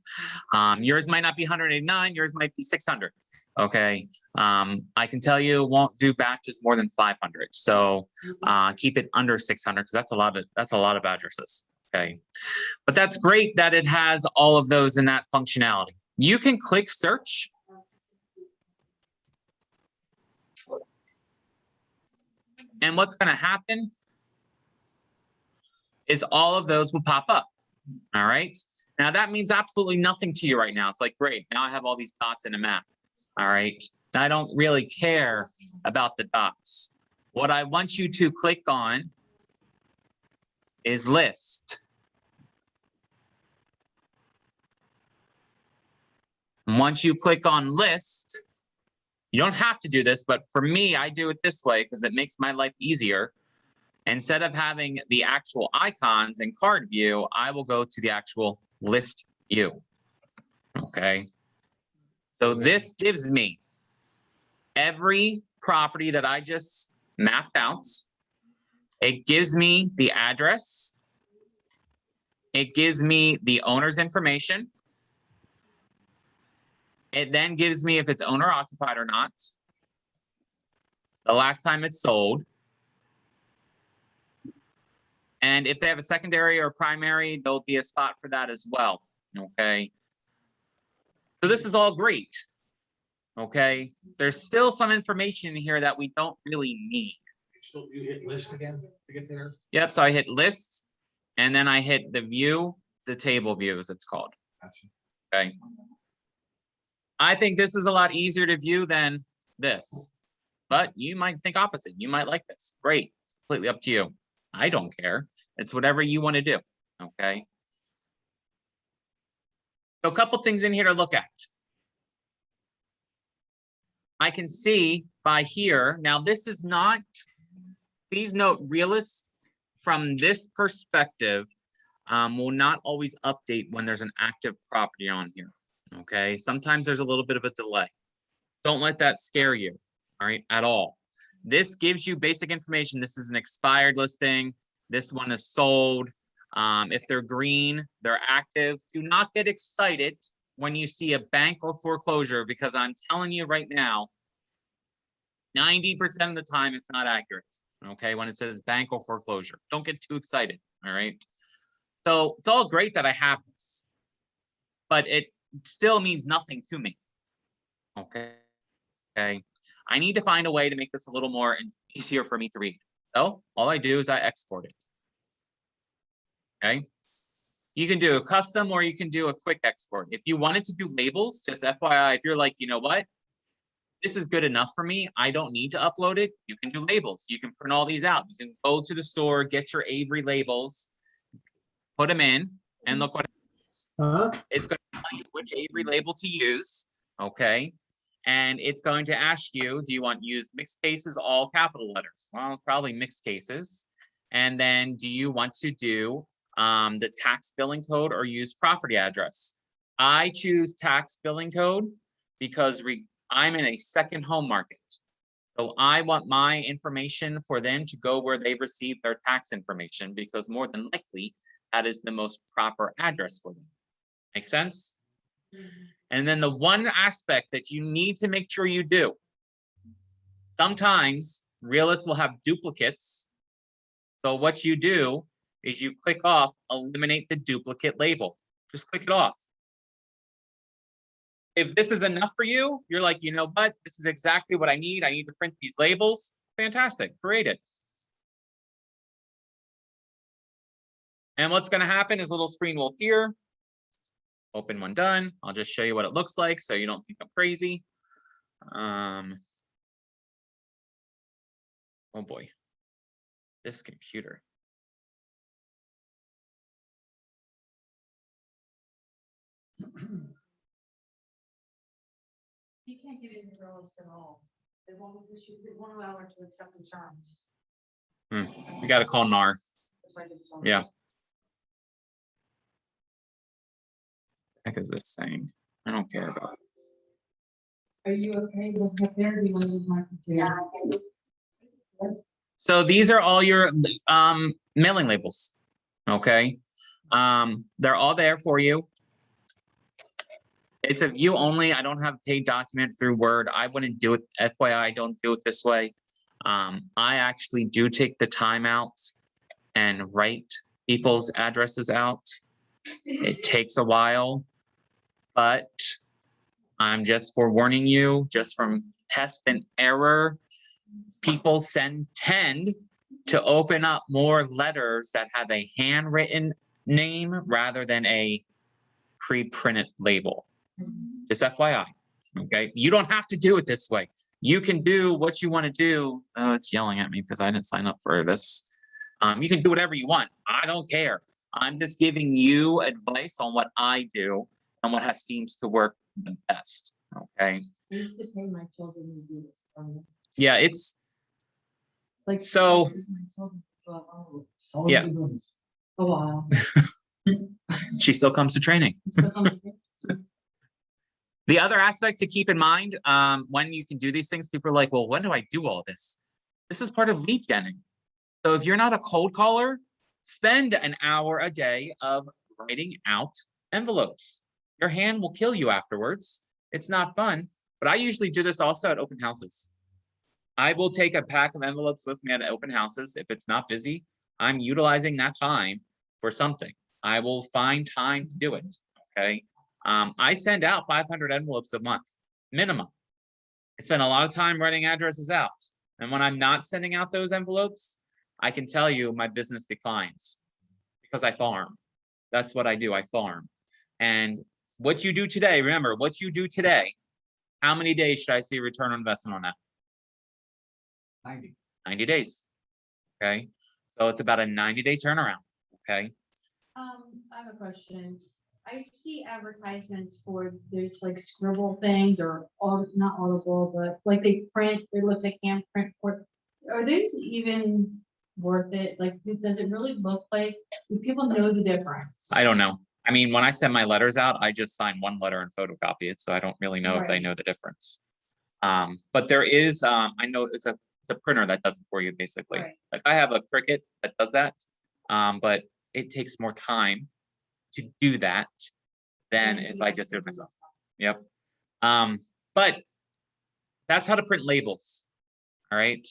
Yours might not be 189, yours might be 600. Okay. I can tell you it won't do batches more than 500. So keep it under 600 because that's a lot of addresses. Okay. But that's great that it has all of those in that functionality. You can click search. And what's going to happen is all of those will pop up. All right. Now that means absolutely nothing to you right now. It's like, great, now I have all these dots in a map. All right. I don't really care about the dots. What I want you to click on is list. And once you click on list, you don't have to do this, but for me, I do it this way because it makes my life easier. Instead of having the actual icons in card view, I will go to the actual list view. Okay. So this gives me every property that I just mapped out. It gives me the address. It gives me the owner's information. It then gives me if it's owner occupied or not, the last time it's sold, and if they have a secondary or primary, there'll be a spot for that as well. Okay. So this is all great. Okay. There's still some information in here that we don't really need. So you hit list again to get there? Yep. So I hit list and then I hit the view, the table view as it's called. Gotcha. Okay. I think this is a lot easier to view than this, but you might think opposite. You might like this. Great. It's completely up to you. I don't care. It's whatever you want to do. Okay. So a couple things in here to look at. I can see by here, now this is not, please note, realists from this perspective will not always update when there's an active property on here. Okay, sometimes there's a little bit of a delay. Don't let that scare you, all right, at all. This gives you basic information. This is an expired listing. This one is sold. If they're green, they're active. Do not get excited when you see a bank or foreclosure, because I'm telling you right now, 90% of the time it's not accurate. Okay, when it says bank or foreclosure, don't get too excited. All right. So it's all great that I have this, but it still means nothing to me. Okay. Okay. I need to find a way to make this a little more easier for me to read. So all I do is I export it. Okay. You can do a custom or you can do a quick export. If you wanted to do labels, just FYI, if you're like, you know what, this is good enough for me, I don't need to upload it, you can do labels. You can print all these out. You can go to the store, get your Avery labels, put them in, and look what happens. It's going to tell you which Avery label to use, okay? And it's going to ask you, do you want used mixed cases, all capital letters? Well, probably mixed cases. And then do you want to do the tax billing code or use property address? I choose tax billing code because I'm in a second home market. So I want my information for them to go where they receive their tax information, because more than likely that is the most proper address for them. Make sense? And then the one aspect that you need to make sure you do, sometimes realists will have duplicates. So what you do is you click off, eliminate the duplicate label. Just click it off. If this is enough for you, you're like, you know what, this is exactly what I need. I need to print these labels. Fantastic, create it. And what's going to happen is a little screen will appear. Open when done. I'll just show you what it looks like so you don't think I'm crazy. Oh boy, this computer. You can't get in the realist at all. They won't allow her to accept the terms. We got to call NAR. That's why it's so- Yeah. Heck is this saying? I don't care about it. Are you okay with up there? Do you want to use my computer? So these are all your mailing labels. Okay. They're all there for you. It's a view only. I don't have a paid document through Word. I wouldn't do it. FYI, I don't do it this way. I actually do take the time out and write people's addresses out. It takes a while, but I'm just forewarning you, just from test and error, people tend to open up more letters that have a handwritten name rather than a pre-printed label. Just FYI, okay? You don't have to do it this way. You can do what you want to do. Oh, it's yelling at me because I didn't sign up for this. You can do whatever you want. I don't care. I'm just giving you advice on what I do and what seems to work the best, okay? I used to pay my children to do this. Yeah, it's, Like. So- my children for 12 hours. How long Yeah. have you been doing this? A while. she still comes to training. So some- The other aspect to keep in mind, when you can do these things, people are like, well, when do I do all this? This is part of lead genning. So if you're not a cold caller, spend an hour a day of writing out envelopes. Your hand will kill you afterwards. It's not fun, but I usually do this also at open houses. I will take a pack of envelopes with me at open houses. If it's not busy, I'm utilizing that time for something. I will find time to do it, okay? I send out 500 envelopes a month, minimum. I spend a lot of time writing addresses out. And when I'm not sending out those envelopes, I can tell you my business declines because I farm. That's what I do, I farm. And what you do today, remember, what you do today, how many days should I see return on investment on that? 90. 90 days, okay? So it's about a 90-day turnaround, okay? I have a question. I see advertisements for, there's like scribble things or, not audible, but like they print, it looks like hand print. Are these even worth it? Like, does it really look like, do people know the difference? I don't know. I mean, when I send my letters out, I just sign one letter and photocopy it, so I don't really know if they Right. know the difference. But there is, I know it's a printer that does it for you, basically. Right. Like I have a Cricut that does that, but it takes more time to do that than if I just do it myself. Yep. But that's how to print labels. All right.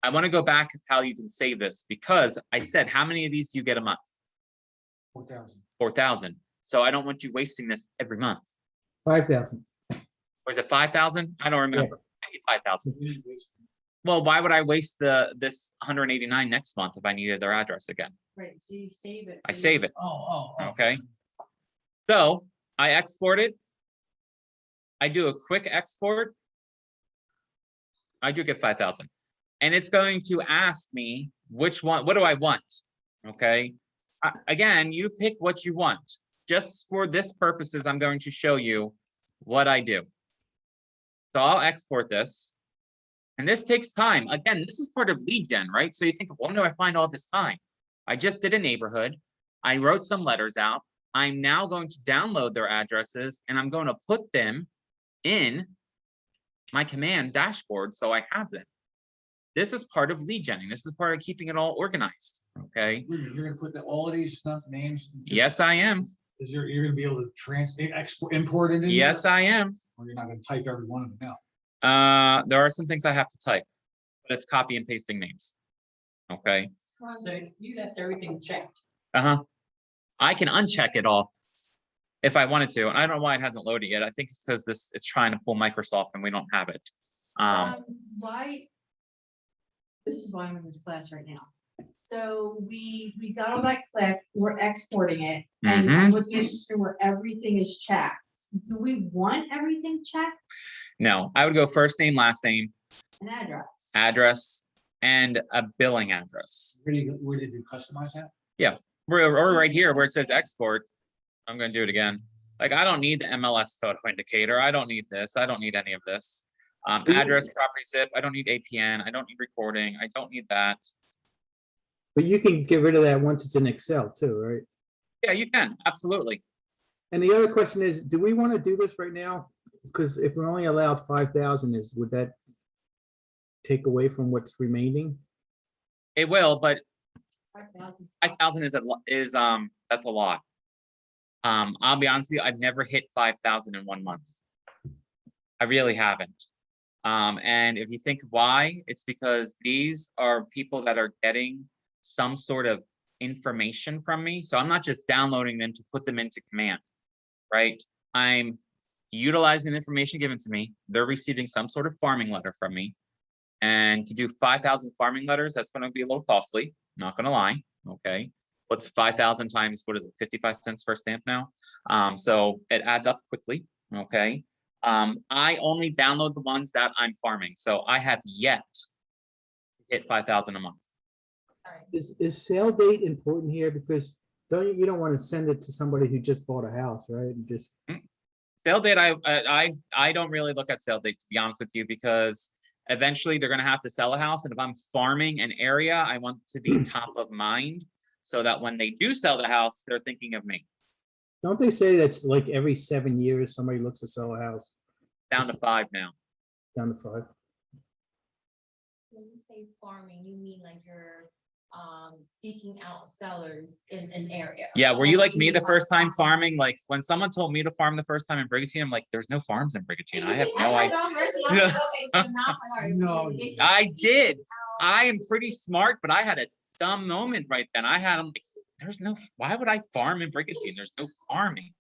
I want to go back to how you can save this because I said, how many of these do you get a month? 4,000. 4,000. So I don't want you wasting this every month. 5,000. Or is it 5,000? I don't remember. Maybe 5,000. You need to waste- Well, why would I waste this 189 next month if I needed their address again? Right, so you save it. I save it. Oh. Okay. So I export it. I do a quick export. I do get 5,000. And it's going to ask me which one, what do I want? Okay. Again, you pick what you want. Just for this purposes, I'm going to show you what I do. So I'll export this. And this takes time. Again, this is part of lead gen, right? So you think, when do I find all this time? I just did a neighborhood. I wrote some letters out. I'm now going to download their addresses and I'm going to put them in my command dashboard so I have them. This is part of lead genning. This is part of keeping it all organized, okay? You're gonna put all of these stuff, names? Yes, I am. Is you're gonna be able to export, import it in? there? Yes, I am. Or you're not gonna type every one of them out? There are some things I have to type, but it's copy and pasting names. Okay, So you left everything checked. I can uncheck it all if I wanted to. And I don't know why it hasn't loaded yet. I think it's because it's trying to pull Microsoft and we don't have it. Why? This is why I'm in this class right now. So we got all that click, we're exporting it, and I'm looking at the screen where everything is checked. Do we want everything checked? No, I would go first name, last name, An address. address, and a billing address. Where did you customize that? We're right here where it says export. I'm gonna do it again. Like, I don't need the MLS photo indicator. I don't need this. I don't need any of this. Address, property zip. I don't need APN. I don't need recording. I don't need that. But you can get rid of that once it's in Excel too, right? Yeah, you can. Absolutely. And the other question is, do we want to do this right now? Because if we're only allowed 5,000, would that take away from what's remaining? It will, but 5,000. 5,000 is that's a lot. I'll be honest with you, I've never hit 5,000 in 1 month. I really haven't. And if you think why, it's because these are people that are getting some sort of information from me. So I'm not just downloading them to put them into command, right? I'm utilizing the information given to me. They're receiving some sort of farming letter from me. And to do 5,000 farming letters, that's going to be a little costly, not going to lie. Okay. What's 5,000 times, what is it, 55 cents per stamp now? So it adds up quickly. Okay. I only download the ones that I'm farming. So I have yet to hit 5,000 a month. Is sale date important here? Because you don't want to send it to somebody who just bought a house, right? And just, Sale date, I don't really look at sale date, to be honest with you, because eventually they're gonna have to sell a house, and if I'm farming an area, I want to be top of mind, so that when they do sell the house, they're thinking of me. don't they say that's like every 7 years, somebody looks to sell a house Down to 5 now. down to 5? When you say farming, you mean like you're seeking out sellers in an area? Yeah, were you like me the Or first time farming? farming? Like, when someone told me to farm the first time in Brigantine, I'm like, there's no farms in Brigantine. I have no idea. No. I did. I am pretty smart, but I had a dumb moment right then. I had, I'm like, there's no, why would I farm in Brigantine? There's no farming.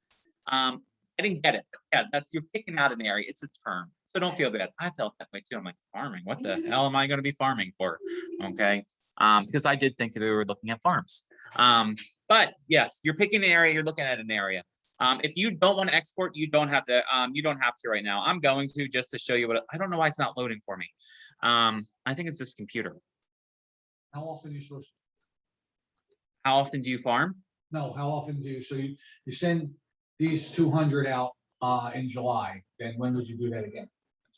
I didn't get it. Yeah, you're picking out an area. It's a term. So don't feel bad. I felt that way too. I'm like, farming, what the hell am I going to be farming for? Okay. Because I did think that we were looking at farms. But yes, you're picking an area, you're looking at an area. If you don't want to export, you don't have to, right now. I'm going to, just to show you what, I don't know why it's not loading for me. I think it's this computer. How often you supposed, How often do you farm? no, how often do you, so you send these 200 out in July, then when would you do that again?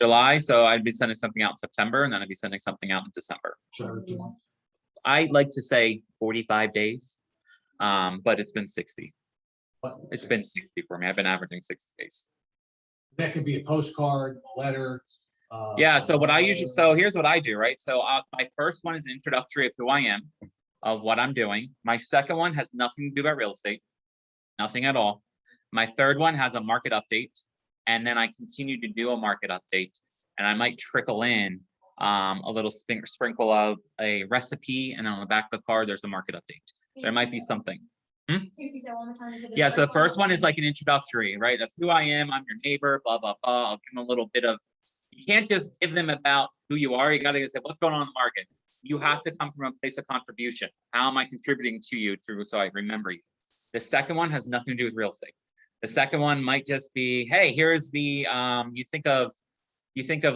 July, so I'd be sending something out in September, and then I'd be sending something out in December. So every 2 months? I like to say 45 days, but it's been 60. But It's been 60 for me. I've been averaging 60 days. that could be a postcard, a letter. Yeah, so what I usually, so here's what I do, right? So my first one is an introductory of who I am, of what I'm doing. My second one has nothing to do about real estate, nothing at all. My third one has a market update, and then I continue to do a market update, and I might trickle in a little sprinkle of a recipe, and then on the back of the card, there's a market update. There might be something. Yeah, so the first one is like an introductory, right? Of who I am, I'm your neighbor, blah, blah, blah. I'll give them a little bit of, you can't just give them about who you are. You got to say, what's going on in the market? You have to come from a place of contribution. How am I contributing to you through, so I remember you? The second one has nothing to do with real estate. The second one might just be, hey, here's the, you think of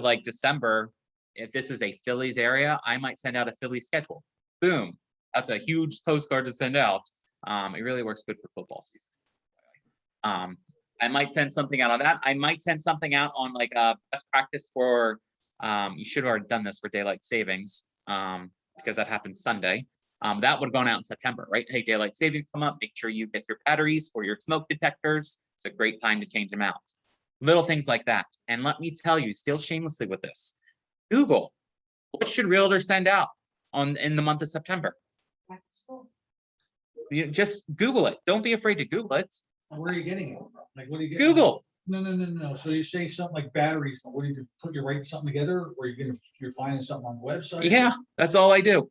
like December, if this is a Phillies area, I might send out a Phillies schedule. Boom. That's a huge postcard to send out. It really works good for football season. I might send something out on that. I might send something out on like a best practice for, you should have already done this for daylight savings, because that happens Sunday. That would have gone out in September, right? Hey, daylight savings come up, make sure you get your batteries for your smoke detectors. It's a great time to change them out. Little things like that. And let me tell you, steal shamelessly with this. Google, what should realtors send out in the month of September? You just Google it. Don't be afraid to Google it. Where are you getting it? Like, what are you getting? Google. No. So you say something like batteries, what do you put, you writing something together, or you're finding something on the website? Yeah, that's all I do.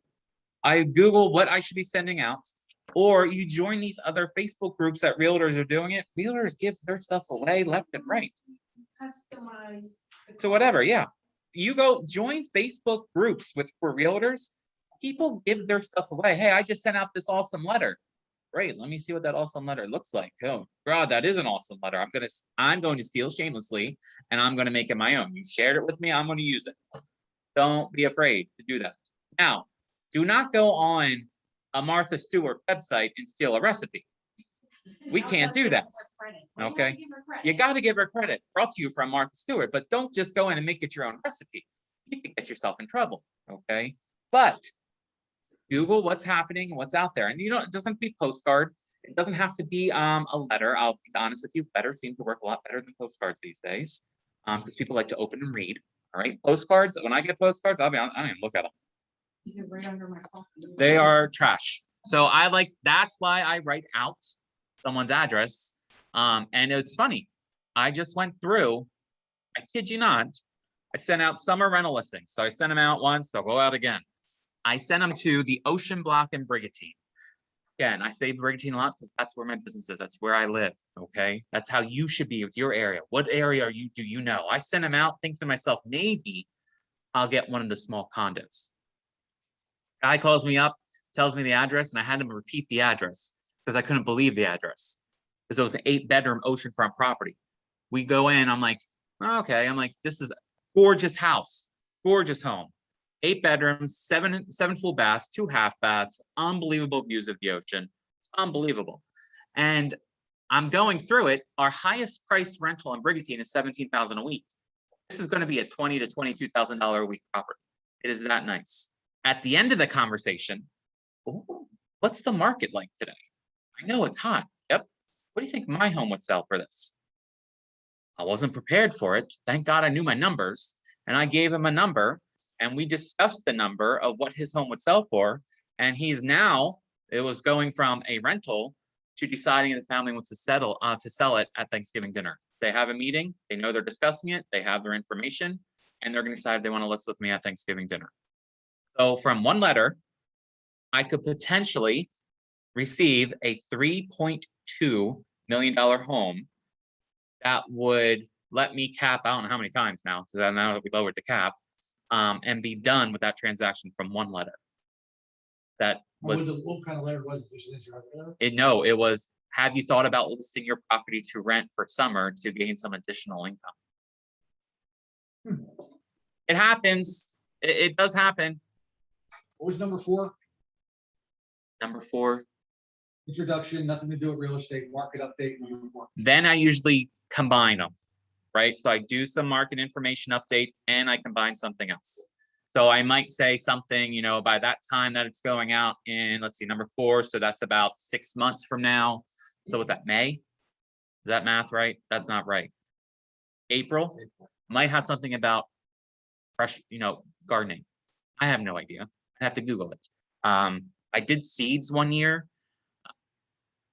I Google what I should be sending out, or you join these other Facebook groups that realtors are doing it. Realtors give their stuff away left and right. Customize. So whatever, yeah. You go join Facebook groups for realtors. People give their stuff away. Hey, I just sent out this awesome letter. Great, let me see what that awesome letter looks like. Oh God, that is an awesome letter. I'm going to steal shamelessly, and I'm going to make it my own. You shared it with me, I'm going to use it. Don't be afraid to do that. Now, do not go on a Martha Stewart website and steal a recipe. We can't do that. Okay, you got to give her credit. Brought to you from Martha Stewart, but don't just go in and make it your own recipe. You can get yourself in trouble. Okay, but Google what's happening, what's out there, and it doesn't have to be postcard. It doesn't have to be a letter. I'll be honest with you, letters seem to work a lot better than postcards these days, because people like to open and read. All right, postcards. When I get postcards, I'll be honest, I don't even look at them. Right under my coffee. They are trash. So that's why I write out someone's address, And it's funny, I just went through, I kid you not, I sent out summer rental listings. So I sent them out once, they'll go out again. I sent them to the Ocean Block in Brigantine. Again, I say Brigantine a lot because that's where my business is. That's where I live. Okay. That's how you should be with your area. What area are you, do you know? I sent them out, think to myself, maybe I'll get one of the small condos. Guy calls me up, tells me the address, and I had him repeat the address because I couldn't believe the address. Because it was an 8-bedroom oceanfront property. We go in, I'm like, okay, I'm like, this is a gorgeous house, gorgeous home. 8 bedrooms, seven full baths, 2 half baths, unbelievable views of the ocean. It's unbelievable. And I'm going through it. Our highest price rental in Brigantine is $17,000 a week. This is going to be a $20,000 to $22,000 a week property. It is that nice. At the end of the conversation, what's the market like today? I know it's hot. Yep. What do you think my home would sell for this? I wasn't prepared for it. Thank God I knew my numbers, and I gave him a number, and we discussed the number of what his home would sell for. And he's now, it was going from a rental to deciding the family wants to sell it at Thanksgiving dinner. They have a meeting, they know they're discussing it, they have their information, and they're going to decide if they want to list with me at Thanksgiving dinner. So from one letter, I could potentially receive a $3.2 million home that would let me cap, I don't know how many times now, because now that we lowered the cap, and be done with that transaction from one letter. That was, What kind of letter was it? it was, have you thought about listing your property to rent for summer to gain some additional income? It happens. It does happen. What was number 4? Number 4, Introduction, nothing to do with real estate, market update, number 4. then I usually combine them, right? So I do some market information update and I combine something else. So I might say something, by that time that it's going out in, let's see, number 4. So that's about 6 months from now. So what's that, May? Is that math right? That's not right. April might have something about fresh, gardening. I have no idea. I have to Google it. I did seeds one year.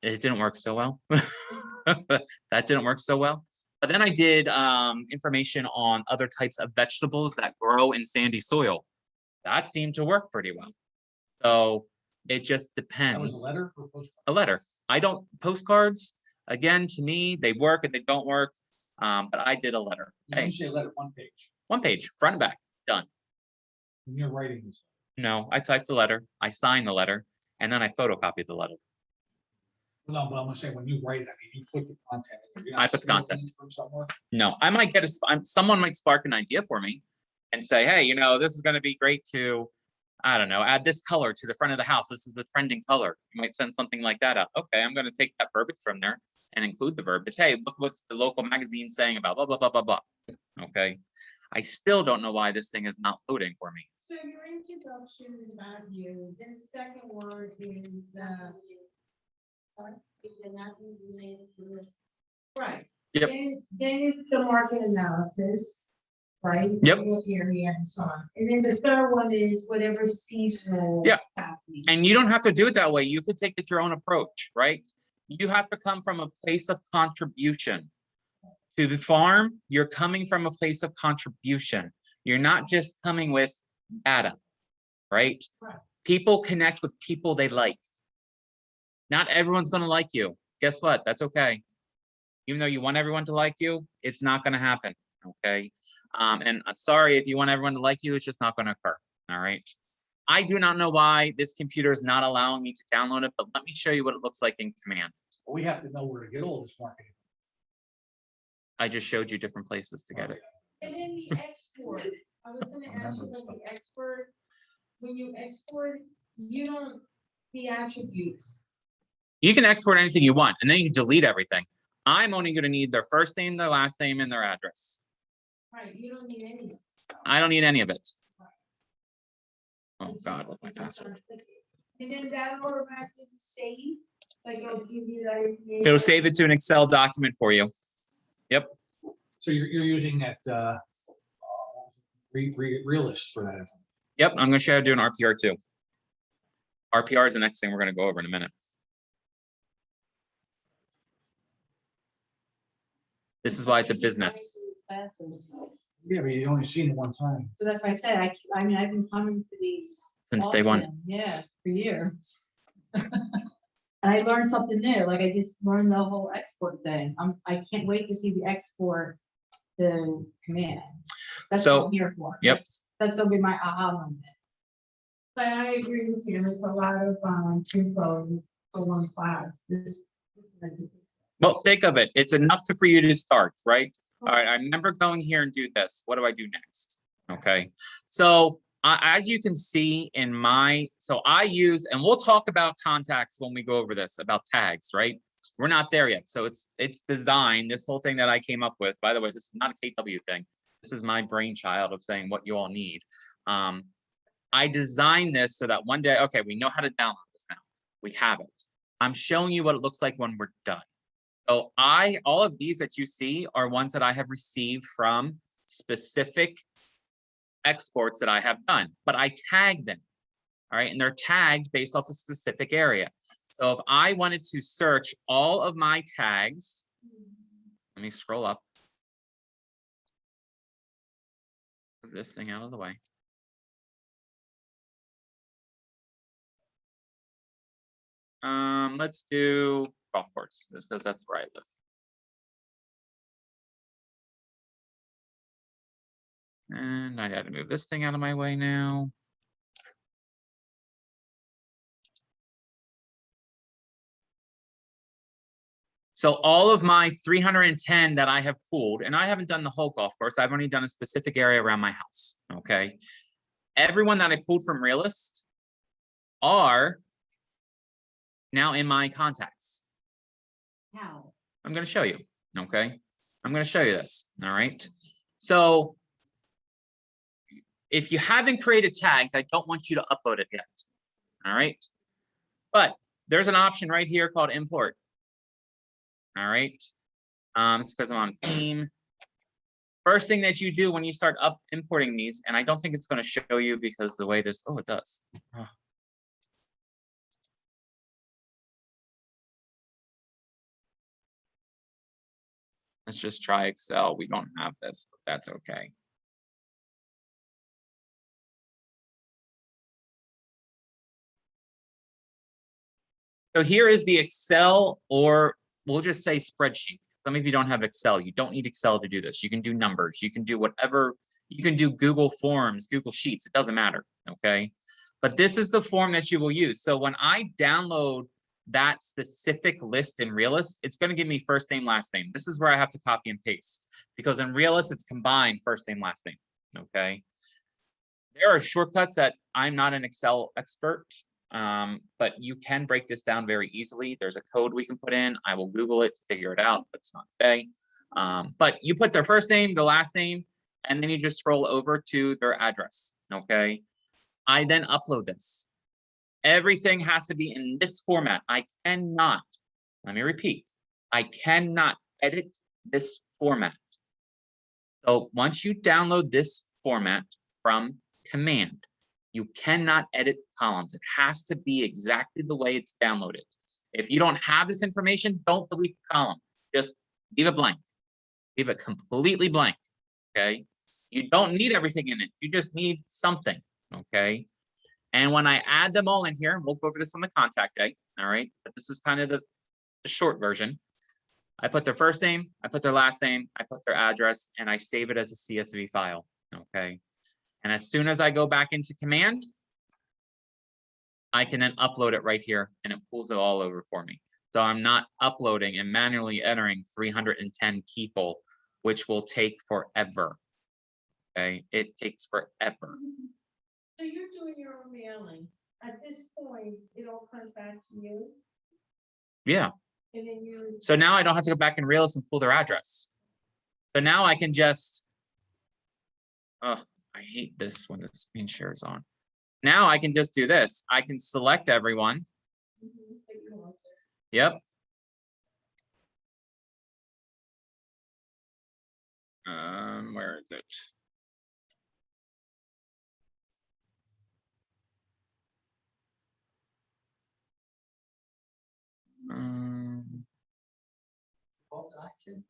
It didn't work so well. That didn't work so well. But then I did information on other types of vegetables that grow in sandy soil. That seemed to work pretty well. So it just That depends. was a letter or postcard? A letter. I don't, postcards, again, to me, they work and they don't work. But I did a letter. You Hey, say letter, 1 page. 1 page, front and back, done. And you're writing this. No, I typed the letter, I signed the letter, and then I photocopied the letter. No, but I'm gonna say, when you write it, you put the content. in there. You're I not put the stealing content. things from somewhere. No, I might get someone might spark an idea for me and say, hey, this is going to be great to, I don't know, add this color to the front of the house. This is the trending color. You might send something like that out. Okay, I'm going to take that verbiage from there and include the verbiage. Hey, look what's the local magazine saying about blah, blah, blah, blah, blah. Okay. I still don't know why this thing is not loading for me. So your introduction is about you, then the second word is the. Right. Yep. Then is the market analysis, right? Yep. What area and so on. And then the third one is whatever seasonal. Yeah. is happening. And you don't have to do it that way. You could take it your own approach, right? You have to come from a place of contribution. To the farm, you're coming from a place of contribution. You're not just coming with data, right? Right. People connect with people they like. Not everyone's going to like you. Guess what? That's okay. Even though you want everyone to like you, it's not going to happen. Okay. And I'm sorry if you want everyone to like you, it's just not going to occur. All right. I do not know why this computer is not allowing me to download it, but let me show you what it looks like in command. We have to know where to get all this marketing. I just showed you different places to get it. And then the export, I was gonna ask you about the export. When you export, you don't, the attributes. You can export anything you want, and then you can delete everything. I'm only going to need their first name, their last name, and their address. Right, you don't need any of this. I don't need any of it. Oh God, what's my password? And then that automatically save, like it'll give you that. It'll save it to an Excel document for you. Yep. So you're using that realist for that information. Yep. I'm going to show you how to do an RPR too. RPR is the next thing we're going to go over in a minute. This is why it's a business. Yeah, but you only seen it one time. So that's why I said, I mean, I've been coming to these. Since day one. often, yeah, for years. And I learned something new, like I just learned the whole export thing. I can't wait to see the export to command. That's So, what I'm here for. yep. That's gonna be my aha moment. But I agree with you, there's a lot of, info for one class, Well, think of it. It's enough for you to start, right? All right, I remember going here and do this. What do I do next? Okay, so as you can see in so I use, and we'll talk about contacts when we go over this, about tags, right? We're not there yet. So it's designed, this whole thing that I came up with. By the way, this is not a KW thing. This is my brainchild of saying what you all need. I designed this so that one day, okay, we know how to download this now. We have it. I'm showing you what it looks like when we're done. So all of these that you see are ones that I have received from specific exports that I have done, but I tag them. All right, and they're tagged based off a specific area. So if I wanted to search all of my tags, let me scroll up. Move this thing out of the way. Let's do golf course, just because that's where I live. And I got to move this thing out of my way now. So all of my 310 that I have pulled, and I haven't done the whole golf course, I've only done a specific area around my house, okay? Everyone that I pulled from Realist are now in my contacts. How? I'm going to show you, okay? I'm going to show you this, all right? So if you haven't created tags, I don't want you to upload it yet, all right? But there's an option right here called import. All right, it's because I'm on team. First thing that you do when you start importing these, and I don't think it's going to show you because the way this, oh, it does. Oh. Let's just try Excel. We don't have this, but that's okay. So here is the Excel, or we'll just say spreadsheet. Some of you don't have Excel. You don't need Excel to do this. You can do numbers. You can do whatever. You can do Google Forms, Google Sheets. It doesn't matter, okay? But this is the form that you will use. So when I download that specific list in Realist, it's going to give me first name, last name. This is where I have to copy and paste, because in Realist, it's combined first name, last name, okay? There are shortcuts that I'm not an Excel expert, but you can break this down very easily. There's a code we can put in. I will Google it to figure it out, but it's not today. But you put their first name, the last name, and then you just scroll over to their address, okay? I then upload this. Everything has to be in this format. I cannot, let me repeat, I cannot edit this format. So once you download this format from command, you cannot edit columns. It has to be exactly the way it's downloaded. If you don't have this information, don't delete the column. Just leave it blank. Leave it completely blank, okay? You don't need everything in it. You just need something, okay? And when I add them all in here, we'll go over this on the contact day, all right? But this is kind of the short version. I put their first name, I put their last name, I put their address, and I save it as a CSV file, okay? And as soon as I go back into command, I can then upload it right here, and it pulls it all over for me. So I'm not uploading and manually entering 310 people, which will take forever, okay? It takes forever. So you're doing your own mailing. At this point, it all comes back to you, Yeah. and then you. So now I don't have to go back in Realist and pull their address. So now I can just, oh, I hate this when the screen share is on. Now I can just do this. I can select everyone. Yep. Where is it? Call to action.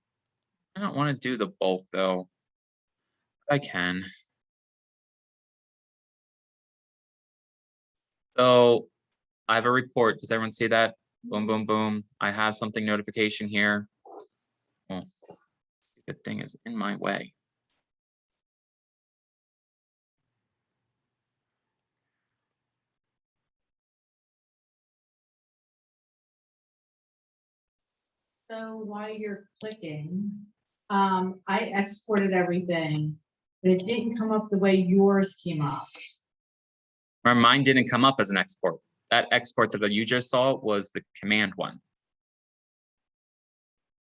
I don't want to do the bulk though. I can. So I have a report. Does everyone see that? Boom, boom, boom. I have something notification here. Oh, good thing is in my way. So while you're clicking, I exported everything, but it didn't come up the way yours came up. Remember, mine didn't come up as an export. That export that you just saw was the command one.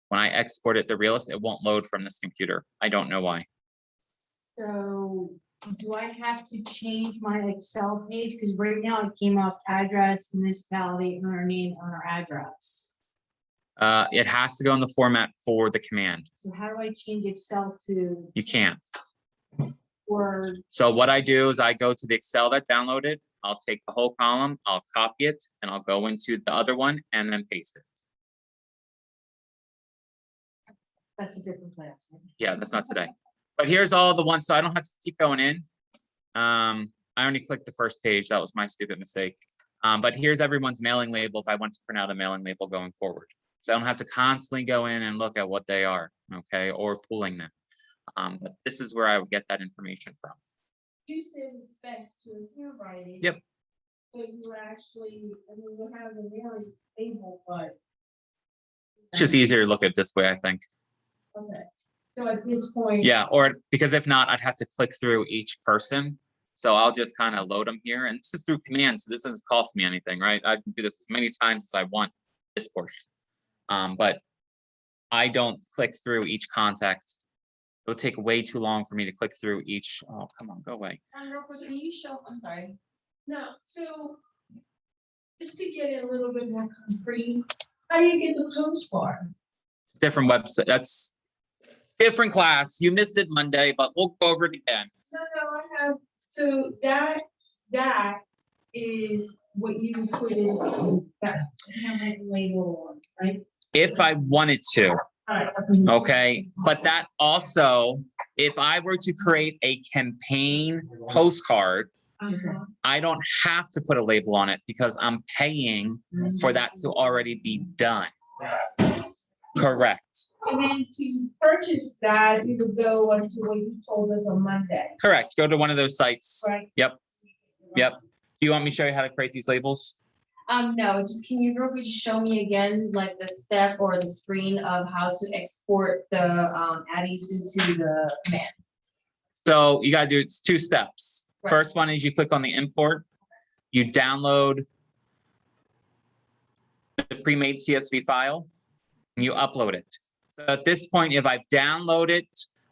When I export it to Realist, it won't load from this computer. I don't know why. So do I have to change my Excel page? Because right now it came up address, municipality, owner name, owner address. It has to go in the format for the command. So how do I change Excel to, You can't. or, So what I do is I go to the Excel that downloaded. I'll take the whole column, I'll copy it, and I'll go into the other one and then paste it. that's a different class. right? Yeah, that's not today. But here's all the ones, so I don't have to keep going in. I only clicked the first page. That was my stupid mistake. But here's everyone's mailing label if I want to print out a mailing label going forward. So I don't have to constantly go in and look at what they are, okay, or pulling them. But this is where I would get that information from. You said it's best to handwriting. Yep. So you actually, I mean, you have the mailing label, but. It's just easier to look at it this way, I think. Okay, so at this point. Yeah, or because if not, I'd have to click through each person. So I'll just kind of load them here, and this is through commands, so this doesn't cost me anything, right? I can do this as many times as I want this portion. But I don't click through each contact. It'll take way too long for me to click through each. Oh, come on, go away. Real quick, can you show, I'm sorry. No, so. Just to get it a little bit more concrete, how do you get the postcard? Different website. That's different class. You missed it Monday, but we'll go over it again. No, I have, so that is what you put in that handwritten label on, right? If I wanted to, Alright. okay, but that also, if I were to create a campaign postcard, Uh-huh. I don't have to put a label on it because I'm paying for that to already be done. Correct. And then to purchase that, you would go onto what you told us on Monday, Correct. Go to one of those sites. right? Yep. Yep. Do you want me to show you how to create these labels? No, just can you real quick just show me again, like the step or the screen of how to export the addies into the command? So you gotta do, it's 2 steps. Right. First one is you click on the import, you download the pre-made CSV file, and you upload it. So at this point, if I've downloaded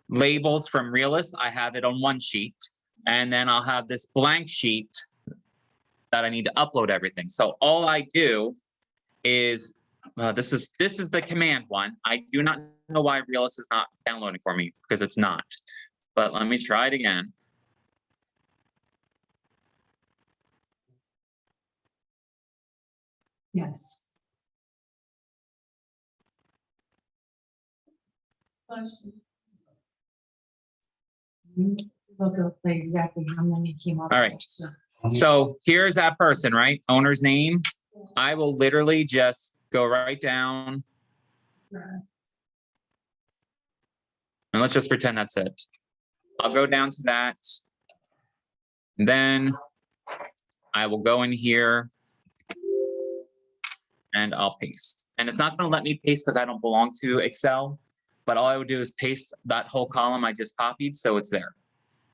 labels from Realist, I have it on one sheet, and then I'll have this blank sheet that I need to upload everything. So all I do is, this is the command one. I do not know why Realist is not downloading for me, because it's not. But let me try it again. Yes. Look, it'll play exactly how many came up. All right. So, So here's that person, right? Owner's name. I will literally just go right down. And let's just pretend that's it. I'll go down to that. Then I will go in here and I'll paste. And it's not going to let me paste because I don't belong to Excel, but all I would do is paste that whole column I just copied, so it's there.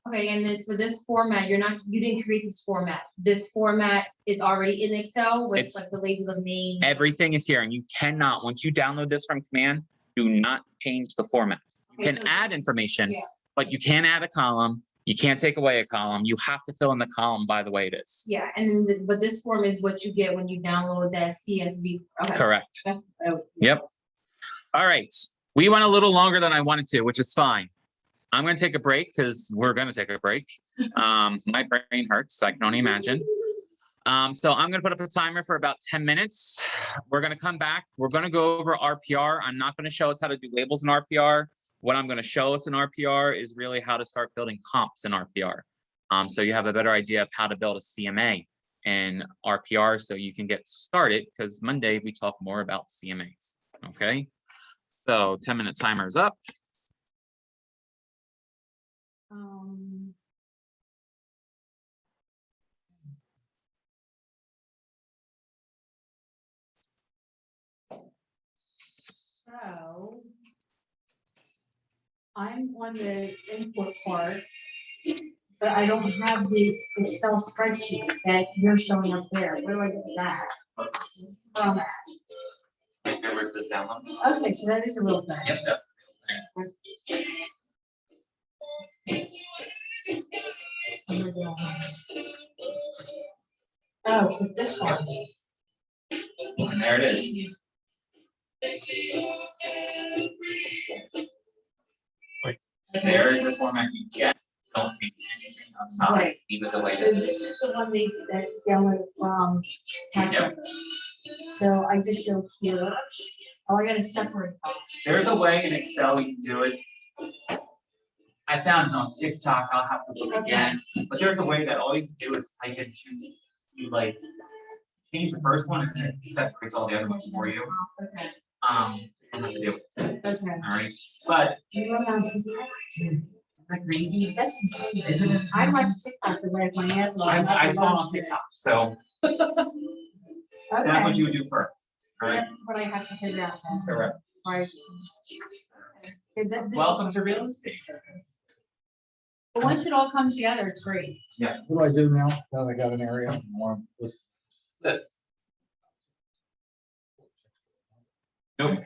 Okay, and then for this format, you didn't create this format. This format is already in Excel with It's- like the labels of name. Everything is here, and you cannot, once you download this from command, do not change the format. You Okay, can so- add information, Yeah. but you can't add a column. You can't take away a column. You have to fill in the column by the way it is. Yeah, and but this form is what you get when you download that CSV. Okay, Correct. that's, Yep. All right. We went a little longer than I wanted to, which is fine. I'm going to take a break because we're going to take a break. My brain hurts. I can only imagine. So I'm going to put up a timer for about 10 minutes. We're going to come back. We're going to go over RPR. I'm not going to show us how to do labels in RPR. what I'm gonna show us in RPR is really how to start building comps in RPR. So you have a better idea of how to build a CMA in RPR so you can get started, because Monday we talk more about CMAs, okay? So 10-minute timer is up. So I'm on the input part, but I don't have the Excel spreadsheet that you're showing up there. Where do I get that? Right there where it says download. Okay, so that is a real thing. Yep, yep. Oh, but this one. And there it is. There is the format you get. Don't need anything on top. Right. Leave it the way So it this is. is the one that downloaded from. Yep. So I just go here. Oh, I gotta separate. There's a way in Excel you can do it. I found it on TikTok. I'll have to look again. But there's a way that all you can do is type in you like change the first one and then it separates all the other ones for you. Okay. Don't have to do it. Okay. All right. But You run on TikTok. like crazy, That's insane. isn't it? I watch TikTok the way my ads. I saw it on TikTok, so that's what Okay, you would do first. All right. that's what I have to figure out. then. Correct. Right. Is that this- Welcome to real estate. But once it all comes together, it's great. What do I do now? Now that I got an area. This. Nope.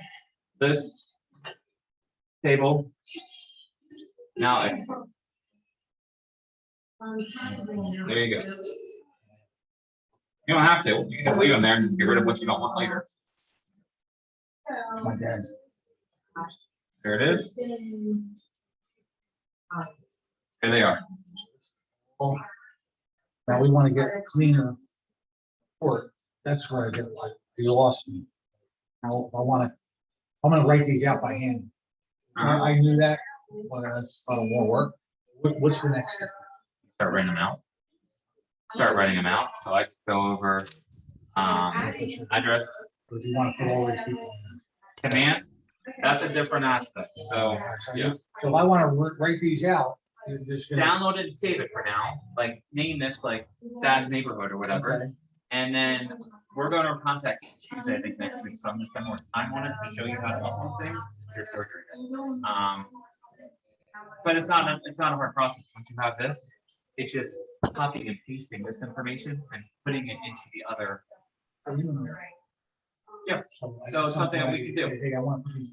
This table. Now export. There you go. You don't have to. You can just leave them there and just get rid of what you don't want later. My dad's. There it is. Here they are. Now we want to get a cleaner report. That's where I get like, you lost me. Now, I want to, I'm gonna write these out by hand. I knew that, but that's a lot more work. What's the next step? Start writing them out. Start writing them out. So I go over address, If you want to put all these people. command. That's a different aspect. So yeah. So if I want to write these out, you're just gonna. Download it and save it for now. Like name this like Dad's neighborhood or whatever. Okay. And then we're going over context Tuesday, I think, next week. So I'm gonna spend more time on it to show you how to upload things to your surgery. But it's not a hard process. Once you have this, it's just copying and pasting this information and putting it into the other. Yep. So it's something that we could do. Say, hey, I want these.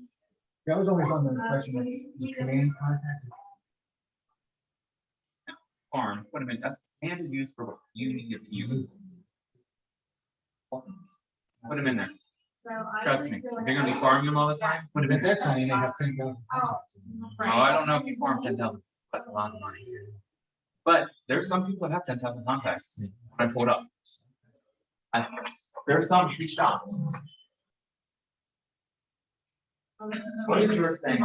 I was always under the impression that you command contact. Farm, put them in. That's and is used for what you need it to use. Put them in there. Trust me. If you're gonna be farming them all the time, put them in At there. that time, they have 10,000. Oh, I don't know if you farm 10,000. That's a lot of money. But there's some people that have 10,000 contacts. When I pull it up. There's some free shops. What is your thing?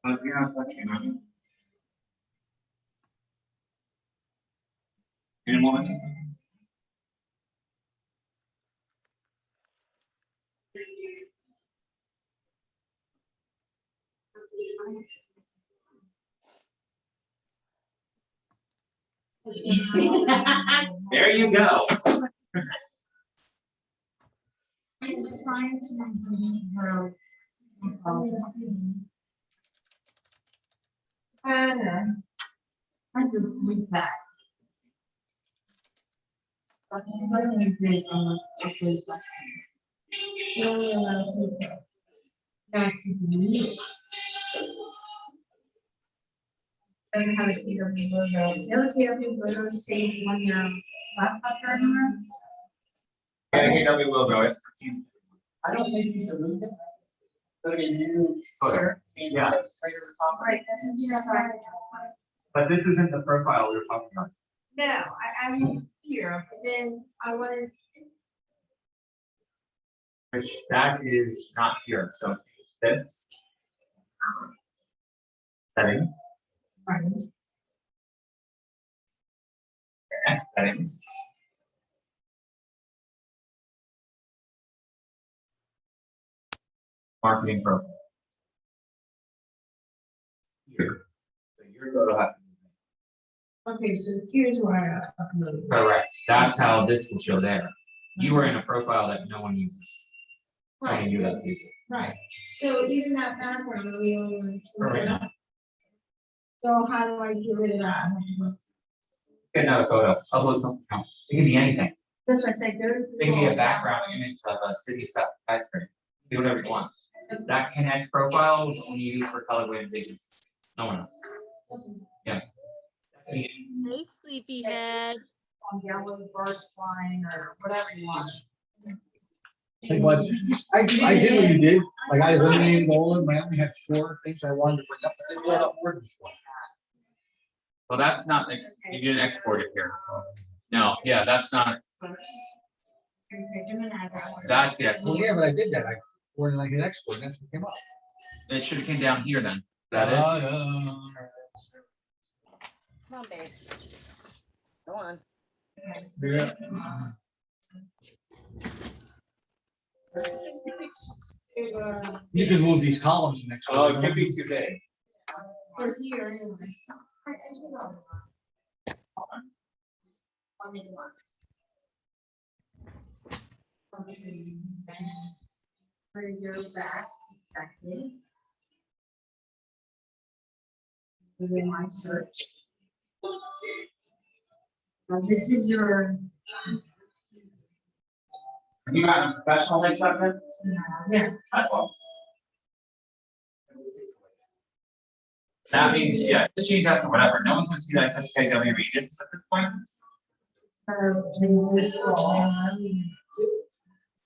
But you're not touching it. In a moment. There you go. Doesn't have a KW logo. No KW logo saved on your laptop or anywhere? Yeah, here we will go. It's I don't think you can read it. Go to new. Footer. and Yeah. press right over top. Right, that's right. But this isn't the profile we were talking about. No, I'm here, but then I wanted, Which that is not here, so this. Settings, next settings. Marketing profile. Here. So your photo has. okay, so here's where I uploaded. Correct, that's how this will show there. You were in a profile that no one uses. Only Right, you that sees it. right. So even that background, we only want to. Correct. So how do I get rid of that? Get another photo, upload something else. It can be anything. That's what I said, go to. It can be a background image of a city skyscraper. Do whatever you want. That Connect profile was only used for color wave visions. No one else. Yeah. Hey, sleepyhead. On down with the birds flying or whatever you want. Like what, I did what you did, like I eliminated all of them, I only had 4 things I wanted to bring up, I brought up more than 4. Well, that's not, you didn't export it here. No, yeah, that's not, that's the Well, export. yeah, but I did that, when I hit export, that's what came up. It should have came down here then. Is that it? Come on, babe. Go on. Yeah. You can move these columns next. Oh, it could be too big. Or here anyway. Okay. Where you go back, exactly. This is my search. Now this is your, You got a professional like something? yeah, That's all. That means, yeah, just change that to whatever. No one's gonna see that such KW regions at this point.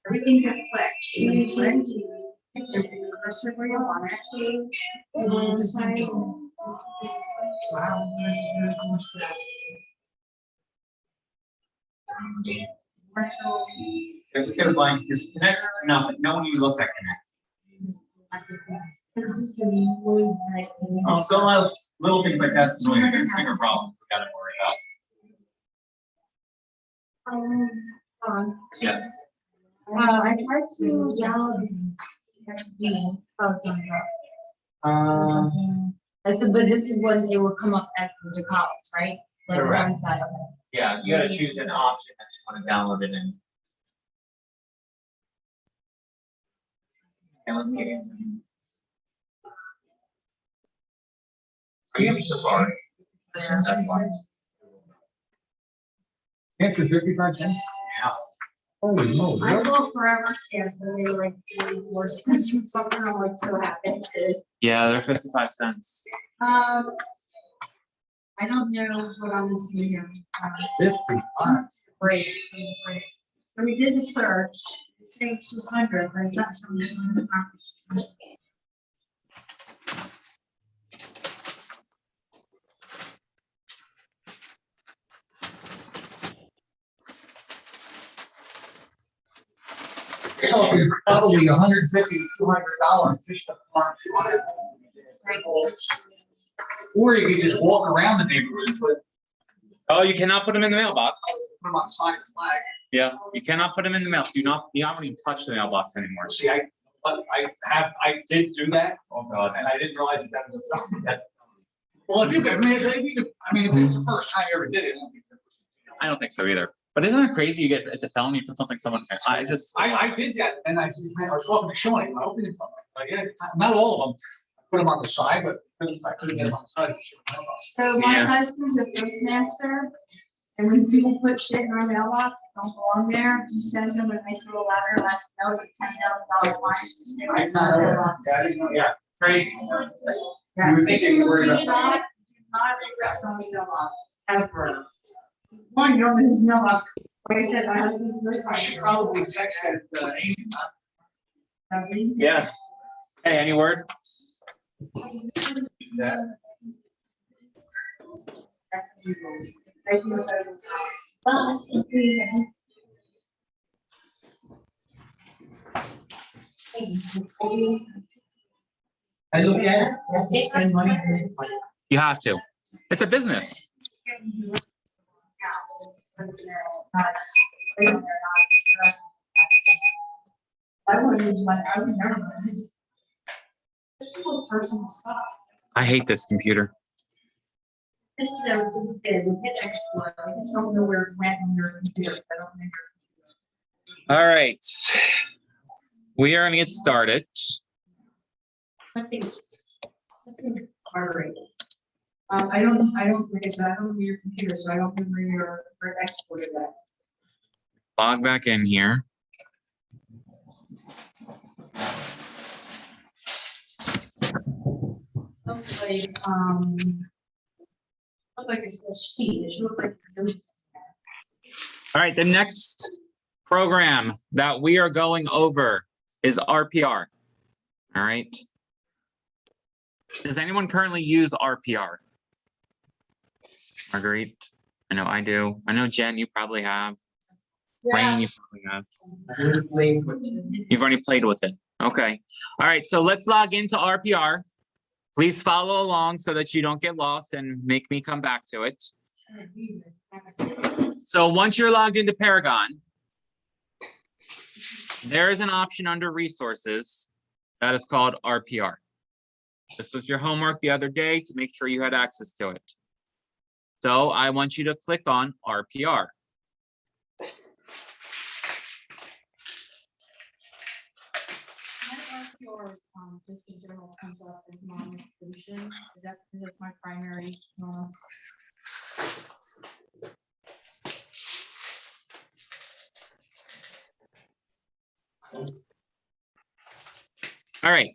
everything's a click. So you click, your cursor where you want it. You want to decide, wow. They're just gonna blank this Connect. No, no one even looks at Connect. Just gonna be always like. Oh, so those little things like that's really a bigger problem. We gotta worry about. Yes. I tried to download this. I said, but this is when it will come up after the columns, right? Like Correct. one side of it. Yeah, you gotta choose an option that you wanna download it in. And let's see. Keep Safari. That's why. Answer 55 cents? Yeah. Holy moly. I go forever stamps when they like 44 cents or something, I'm like so happy. Yeah, they're 55 cents. I don't know what I'm missing here. 55. Great. So we did the search, it's saying 200, but it's not from this one. You're talking probably $150 to $200 just to farm 200. Or you could just walk around the neighborhood and put Oh, you cannot put them in the mailbox. them on the side of the flag. Yeah, you cannot put them in the mail. Do not, you don't even touch the mailbox anymore. See, I did do that. Oh, God. And I didn't realize that was something that. Well, if you could, if it's the first time you ever did it. I don't think so either. But isn't it crazy? You get, it's a felony, you put something someone's, I just, I did that, and I was talking to Sean, I opened it, yeah, not all of them, I put them on the side, but I couldn't get them on the side. So my Yeah. husband's a postmaster, and when people put shit in our mailbox, it don't belong there, he sends them a nice little letter, last note, it's a $10,000 fine. to stay right in our mailbox. Yeah, crazy. Yeah. You would think they were worried about- Do not regret someone's mailbox, ever. One, you don't know whose mailbox, like I said, my husband's a I should postmaster. probably text that, Amy. yes. Hey, any word? I look at it, you have to spend money on it. You have to. It's a business. I would use my, I would never. People's personal stuff. I hate this computer. This is everything, we hit export, I just don't know where it went on your computer, I don't think. All right. We are gonna get started. I think R-rated. I don't, like I said, I don't know your computer, so I don't remember your exported that. Log back in here. Looks like it's a sheet, it should look like. All right, the next program that we are going over is RPR. All right. Does anyone currently use RPR? Marguerite, I know I do. I know Jen, you probably have. Rain, you probably have. You've already played with it. Okay. All right, so let's log into RPR. Please follow along so that you don't get lost and make me come back to it. So once you're logged into Paragon, there is an option under resources that is called RPR. This was your homework the other day to make sure you had access to it. So I want you to click on RPR. Just in general comes up as non-exclusion, is that my primary loss? All right.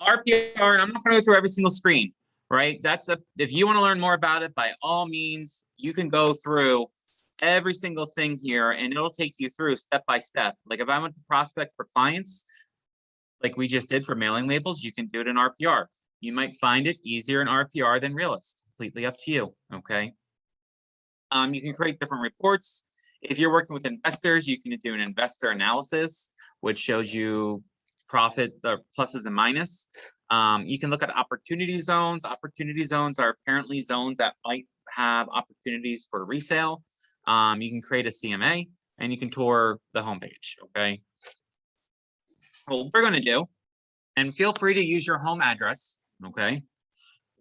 RPR, and I'm not going to go through every single screen, right? If you want to learn more about it, by all means, you can go through every single thing here and it'll take you through step by step. Like if I went to prospect for clients, like we just did for mailing labels, you can do it in RPR. You might find it easier in RPR than Realist, completely up to you, okay? You can create different reports. If you're working with investors, you can do an investor analysis, which shows you profit, the pluses and minus. You can look at opportunity zones. Opportunity zones are apparently zones that might have opportunities for resale. You can create a CMA and you can tour the homepage, okay? What we're gonna do, and feel free to use your home address, okay?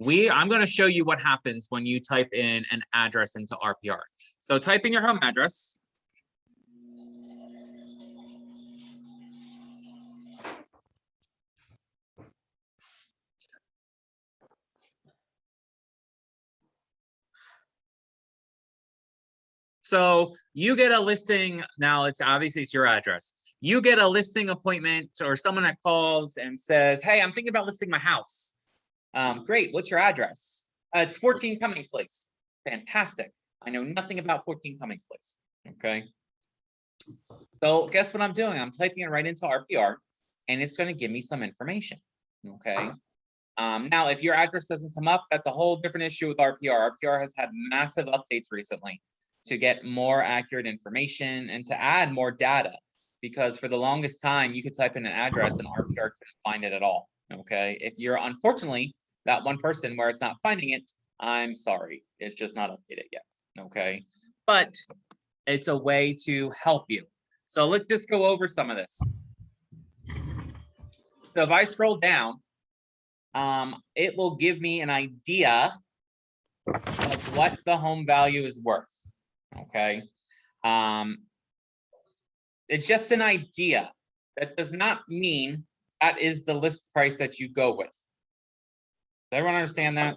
I'm gonna show you what happens when you type in an address into RPR. So type in your home address. So you get a listing, now it's obviously it's your address. You get a listing appointment or someone that calls and says, hey, I'm thinking about listing my house. Great, what's your address? It's 14 Cummings Place. Fantastic. I know nothing about 14 Cummings Place, okay? So guess what I'm doing? I'm typing it right into RPR and it's gonna give me some information, okay? Now, if your address doesn't come up, that's a whole different issue with RPR. RPR has had massive updates recently to get more accurate information and to add more data, because for the longest time, you could type in an address and RPR couldn't find it at all, okay? If you're unfortunately that one person where it's not finding it, I'm sorry, it's just not updated yet, okay? But it's a way to help you. So let's just go over some of this. So if I scroll down, it will give me an idea of what the home value is worth, okay? It's just an idea. That does not mean that is the list price that you go with. Does everyone understand that?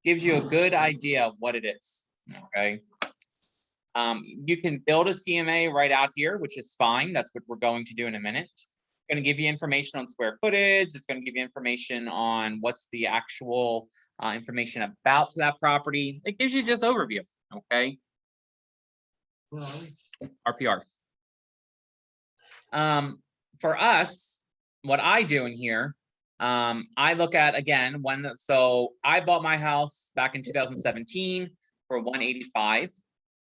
Gives you a good idea of what it is, okay? You can build a CMA right out here, which is fine. That's what we're going to do in a minute. It's going to give you information on square footage. It's going to give you information on what's the actual information about that property. It gives you just overview, okay? RPR. For us, what I do in here, I look at, again, so I bought my house back in 2017 for 185.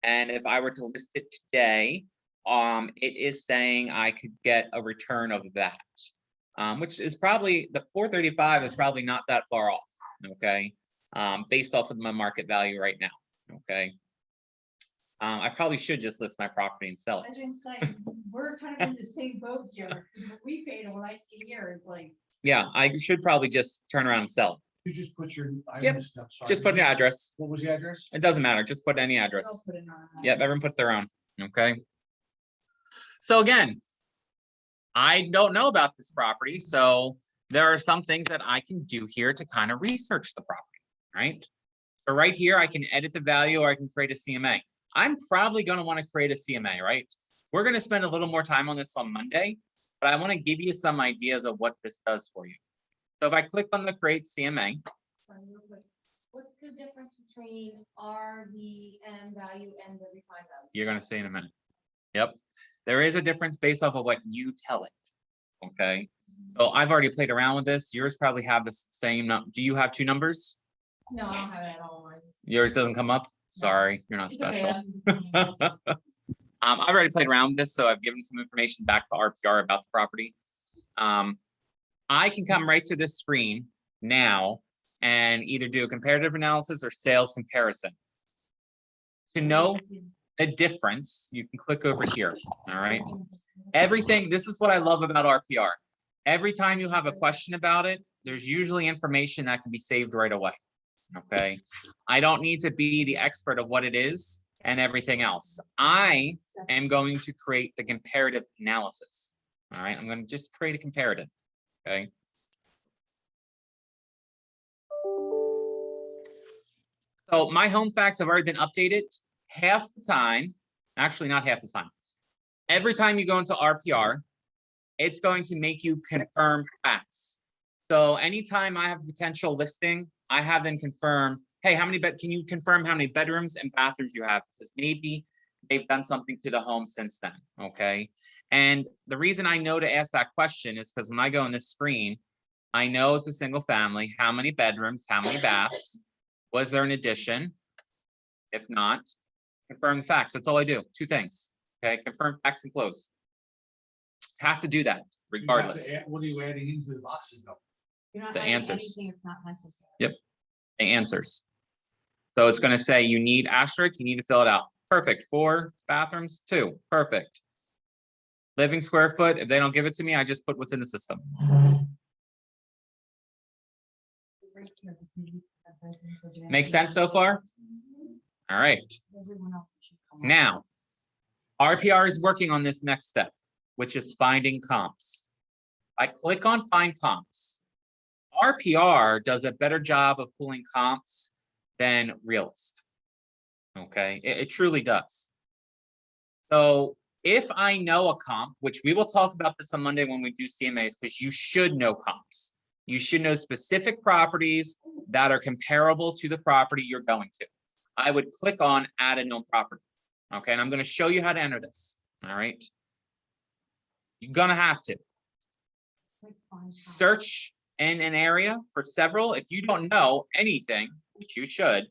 And if I were to list it today, it is saying I could get a return of that. Which is probably, the 435 is probably not that far off, okay? Based off of my market value right now, okay? I probably should just list my property and sell I was it. gonna say, we're kind of in the same boat here, 'cause what we paid and what I see here is like. Yeah, I should probably just turn around and sell You just put your. I Yep, missed that, it. sorry. Just put an address. What was the address? It doesn't matter, just put any I'll address. put it on. Yep, everyone put their own, okay? So again, I don't know about this property, so there are some things that I can do here to kind of research the property, right? So right here, I can edit the value or I can create a CMA. I'm probably going to want to create a CMA, right? We're going to spend a little more time on this on Monday, but I want to give you some ideas of what this does for you. So if I click on the create CMA, Sorry, real quick. What's the difference between RVM value and the refined value? you're going to see in a minute. Yep. There is a difference based off of what you tell it. Okay. So I've already played around with this. Yours probably have the same. Do you have two numbers? No, I don't have it at all. Yours doesn't come up? Sorry, you're not It's okay, special. I'm- I've already played around with this, so I've given some information back to RPR about the property. I can come right to this screen now and either do a comparative analysis or sales comparison. To know the difference, you can click over here, all right? Everything, this is what I love about RPR. Every time you have a question about it, there's usually information that can be saved right away, okay? I don't need to be the expert of what it is and everything else. I am going to create the comparative analysis, all right? I'm going to just create a comparative, okay? So my home facts have already been updated half the time, actually not half the time. Every time you go into RPR, it's going to make you confirm facts. So anytime I have a potential listing, I have them confirm, hey, can you confirm how many bedrooms and bathrooms you have? Because maybe they've done something to the home since then, okay? And the reason I know to ask that question is because when I go on this screen, I know it's a single family, how many bedrooms, how many baths, was there an addition? If not, confirm the facts. That's all I do. Two things. Okay, confirm facts and close. Have to do that You have to regardless. add- What are you adding into the boxes though? You're not The adding answers. anything if not necessary. Yep. The answers. So it's going to say you need asterisk, you need to fill it out. Perfect. 4 bathrooms, 2. Perfect. Living square foot. If they don't give it to me, I just put what's in the system. Make sense so far? All right. Everyone else should come up. Now, RPR is working on this next step, which is finding comps. I click on find comps. RPR does a better job of pulling comps than Realist. Okay, it truly does. So if I know a comp, which we will talk about this on Monday when we do CMAs, because you should know comps. You should know specific properties that are comparable to the property you're going to. I would click on add a known property. Okay, and I'm going to show you how to enter this. All right. You're going to have to search in an area for several. If you don't know anything, which you should,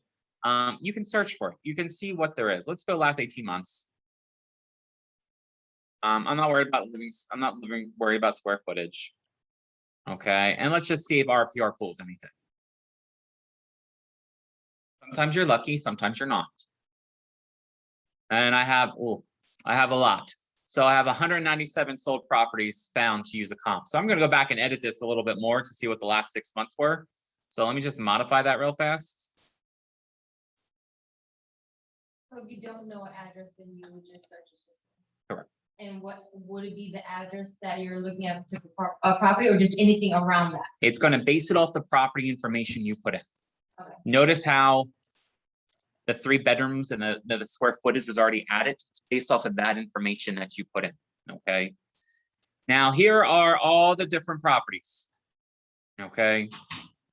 you can search for it. You can see what there is. Let's go last 18 months. I'm not worried about worried about square footage. Okay, and let's just see if RPR pulls anything. Sometimes you're lucky, sometimes you're not. And I have a lot. So I have 197 sold properties found to use a comp. So I'm going to go back and edit this a little bit more to see what the last 6 months were. So let me just modify that real fast. So if you don't know an address, then you would just search it. Correct. And what would it be the address that you're looking at to a property or just anything around that? It's going to base it off the property information you put in. Okay. Notice how the 3 bedrooms and the square footage was already added. It's based off of that information that you put in. Okay. Now here are all the different properties. Okay.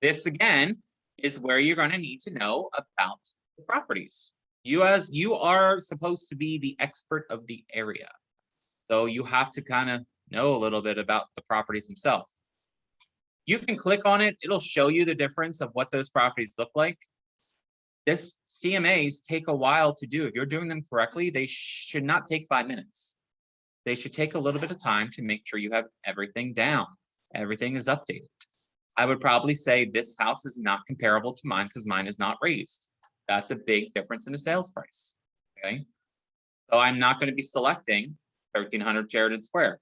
This again is where you're going to need to know about the properties. You are supposed to be the expert of the area. So you have to kind of know a little bit about the properties themselves. You can click on it, it'll show you the difference of what those properties look like. This CMAs take a while to do. If you're doing them correctly, they should not take 5 minutes. They should take a little bit of time to make sure you have everything down. Everything is updated. I would probably say this house is not comparable to mine because mine is not raised. That's a big difference in the sales price, okay? So I'm not going to be selecting 1300 Sheridan Square.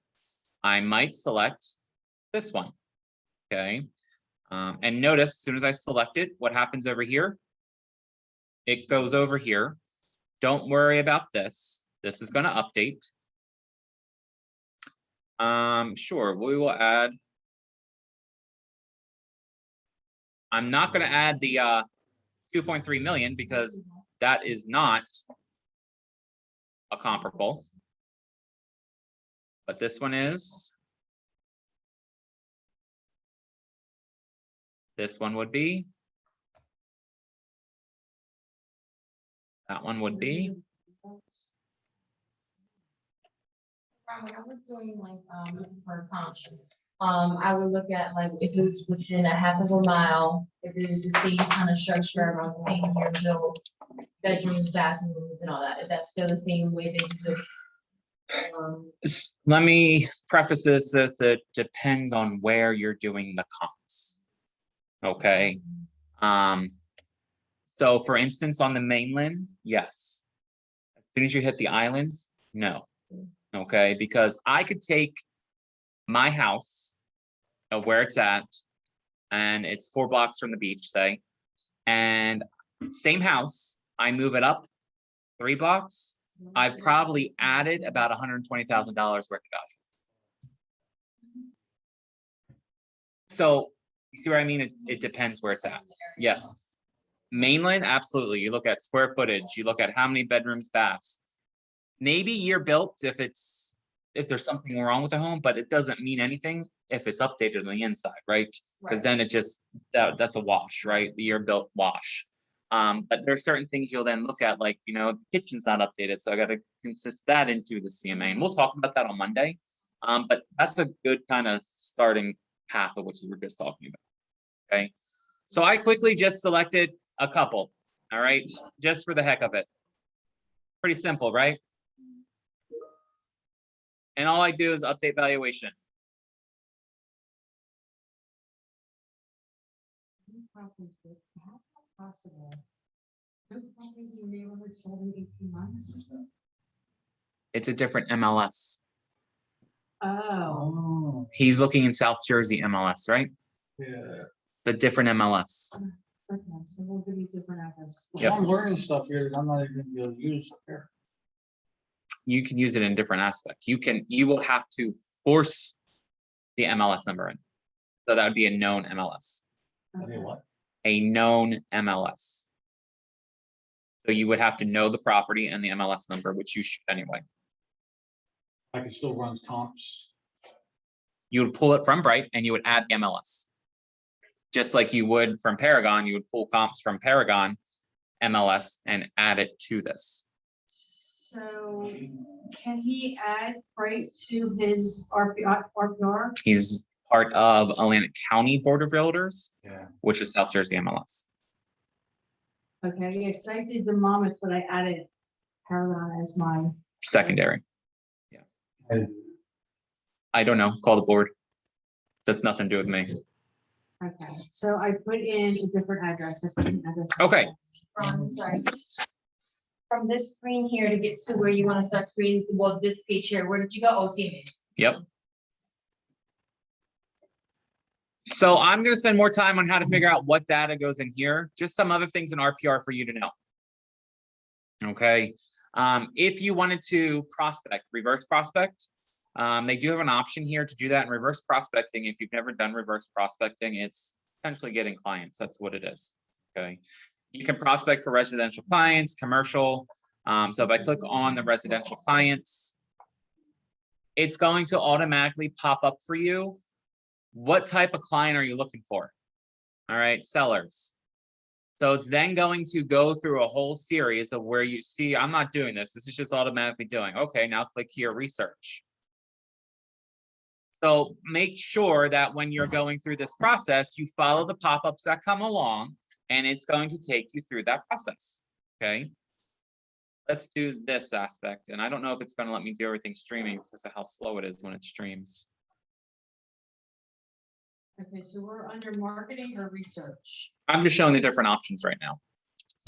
I might select this one, okay? And notice, as soon as I select it, what happens over here? It goes over here. Don't worry about this. This is going to update. Sure, we will add. I'm not going to add the 2.3 million because that is not a comparable. But this one is. This one would be. That one would be. When I was doing like, looking for comps, I would look at like if it was within a half of a mile, if it was the same kind of structure around the same year built, bedrooms, bathrooms and all that, if that's still the same way they do it. Let me preface this that it depends on where you're doing the comps. Okay. So for instance, on the mainland, yes. As soon as you hit the islands, no. Okay, because I could take my house where it's at, and it's 4 blocks from the beach, say, and same house, I move it up 3 blocks, I've probably added about $120,000 worth of value. So you see what I mean? It depends where it's at. Yes. Mainland, absolutely. You look at square footage, you look at how many bedrooms, baths. Maybe year built if there's something wrong with the home, but it doesn't mean anything if it's updated on the inside, right? Because then it just that's a wash, right? The year built wash. But there are certain things you'll then look at, like, you know, the kitchen's not updated, so I got to consist that into the CMA, and we'll talk about that on Monday. But that's a good kind of starting path of what we were just talking about. Okay, so I quickly just selected a couple. All right, just for the heck of it. Pretty simple, right? And all I do is update valuation. How's that possible? No properties in your neighborhood sold in 18 months? It's a different MLS. Oh, He's looking in South Jersey MLS, right? Yeah. The different MLS. okay, so we'll give you different address. So I'm learning stuff here that I'm not even gonna be able to use up here. You can use it in different aspects. You will have to force the MLS number in. So that would be a known MLS. I mean, what? A known MLS. So you would have to know the property and the MLS number, which you should anyway. I can still run comps. You would pull it from Bright and you would add the MLS. Just like you would from Paragon, you would pull comps from Paragon MLS and add it to this. So can he add right to his RPR? He's part of Atlantic County Board of Realtors, Yeah. which is South Jersey MLS. Okay, yeah, because I did the Monmouth, but I added Paragon as my. Secondary. I don't know, call the board. That's nothing to do with me. Okay, so I put in a different address. I put in address. Okay. Sorry. From this screen here to get to where you want to start creating, well, this page here, where did you go? Oh, CMAs. Yep. So I'm going to spend more time on how to figure out what data goes in here. Just some other things in RPR for you to know. Okay. If you wanted to prospect, reverse prospect, they do have an option here to do that in reverse prospecting. If you've never done reverse prospecting, it's essentially getting clients. That's what it is. Okay. You can prospect for residential clients, commercial. So if I click on the residential clients, it's going to automatically pop up for you. What type of client are you looking for? All right, sellers. So it's then going to go through a whole series of where you see, I'm not doing this. This is just automatically doing. Okay, now click here, research. So make sure that when you're going through this process, you follow the pop-ups that come along, and it's going to take you through that process, okay? Let's do this aspect, and I don't know if it's gonna let me do everything streaming because of how slow it is when it streams. Okay, so we're under marketing or research? I'm just showing the different options right now.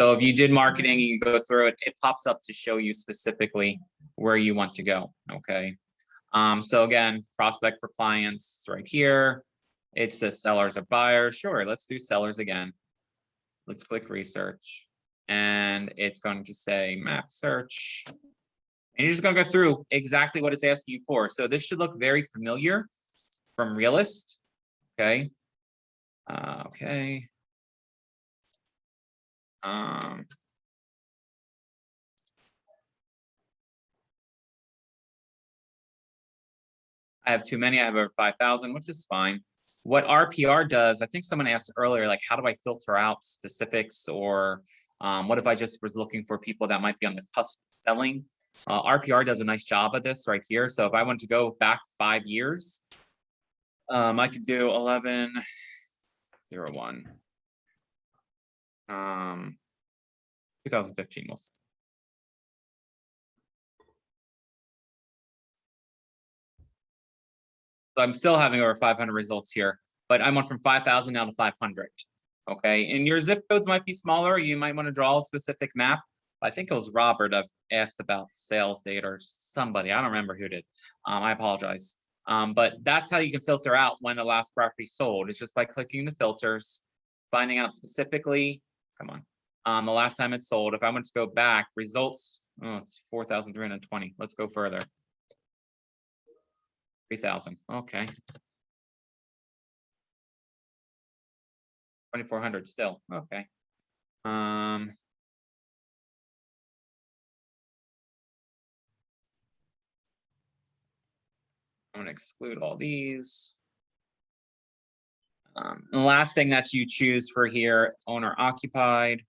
So if you did marketing and you go through it, it pops up to show you specifically where you want to go, okay? So again, prospect for clients right here. It says sellers or buyers. Sure, let's do sellers again. Let's click research. And it's going to say map search. And you're just gonna go through exactly what it's asking you for. So this should look very familiar from Realist, okay? Okay. I have too many. I have over 5,000, which is fine. What RPR does, I think someone asked earlier, like, how do I filter out specifics, or what if I just was looking for people that might be on the cusp of selling? RPR does a nice job of this right here. So if I want to go back 5 years, I could do 11/01. 2015. We'll see. So I'm still having over 500 results here, but I went from 5,000 down to 500. Okay, and your zip codes might be smaller. You might want to draw a specific map. I think it was Robert I've asked about sales data, or somebody. I don't remember who did. I apologize. But that's how you can filter out when the last property sold. It's just by clicking the filters, finding out specifically. Come on. The last time it sold. If I want to go back, results. Oh, it's 4,320. Let's go further. 3,000. Okay. 2,400 still. Okay. I'm going to exclude all these. The last thing that you choose for here, owner occupied,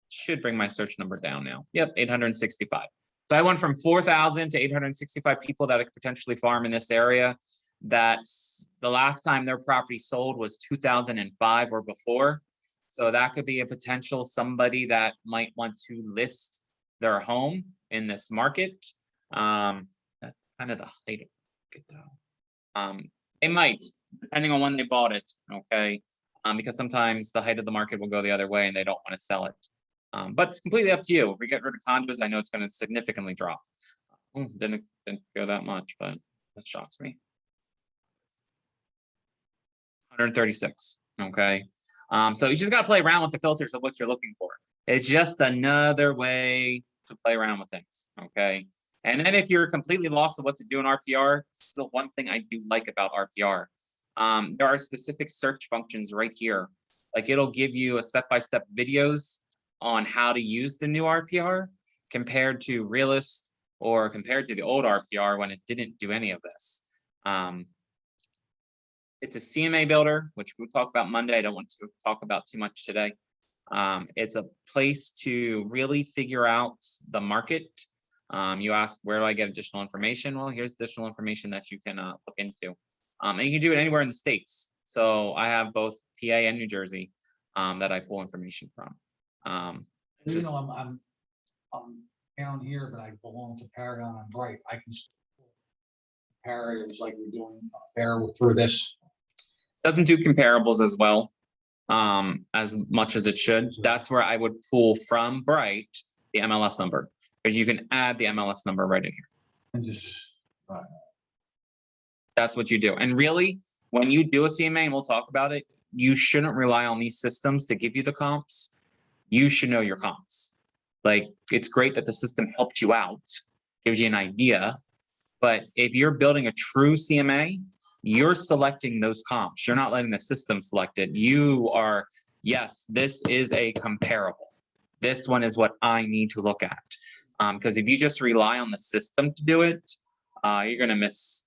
should bring my search number down now. Yep, 865. So I went from 4,000 to 865 people that could potentially farm in this area. That's the last time their property sold was 2005 or before. So that could be a potential somebody that might want to list their home in this market. That's kind of the height of it though. It might, depending on when they bought it, okay? Because sometimes the height of the market will go the other way and they don't want to sell it. But it's completely up to you. If we get rid of condos, I know it's going to significantly drop. Didn't go that much, but that shocks me. 136. Okay. So you just got to play around with the filters of what you're looking for. It's just another way to play around with things. Okay. And then if you're completely lost of what to do in RPR, this is the one thing I do like about RPR. There are specific search functions right here. Like it'll give you a step-by-step videos on how to use the new RPR compared to Realist or compared to the old RPR when it didn't do any of this. It's a CMA builder, which we'll talk about Monday. I don't want to talk about too much today. It's a place to really figure out the market. You asked, where do I get additional information? Well, here's additional information that you can look into. And you can do it anywhere in the States. So I have both PA and New Jersey that I pull information from. You know, I'm down here, but I belong to Paragon and Bright. I can compare it like we're doing there through this. Doesn't do comparables as well as much as it should. That's where I would pull from Bright the MLS number, because you can add the MLS number right in here. And just That's what you do. And really, when you do a CMA, and we'll talk about it, you shouldn't rely on these systems to give you the comps. You should know your comps. Like, it's great that the system helped you out, gives you an idea. But if you're building a true CMA, you're selecting those comps. You're not letting the system select it. You are, yes, this is a comparable. This one is what I need to look at. Because if you just rely on the system to do it, you're going to miss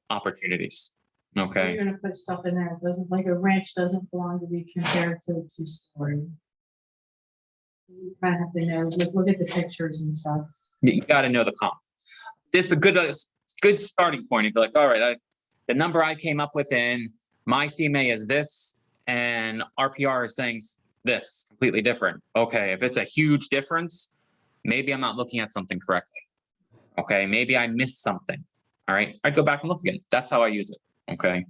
opportunities. Okay. You're gonna put stuff in there. It doesn't, like a ranch doesn't belong to be compared to a two-story. You kind of have to know, look at the pictures and stuff. You got to know the comp. This is a good starting point. You'd be like, all right, the number I came up with in my CMA is this, and RPR is saying this, completely different. Okay, if it's a huge difference, maybe I'm not looking at something correctly. Okay, maybe I missed something. All right, I'd go back and look again. That's how I use it. Okay,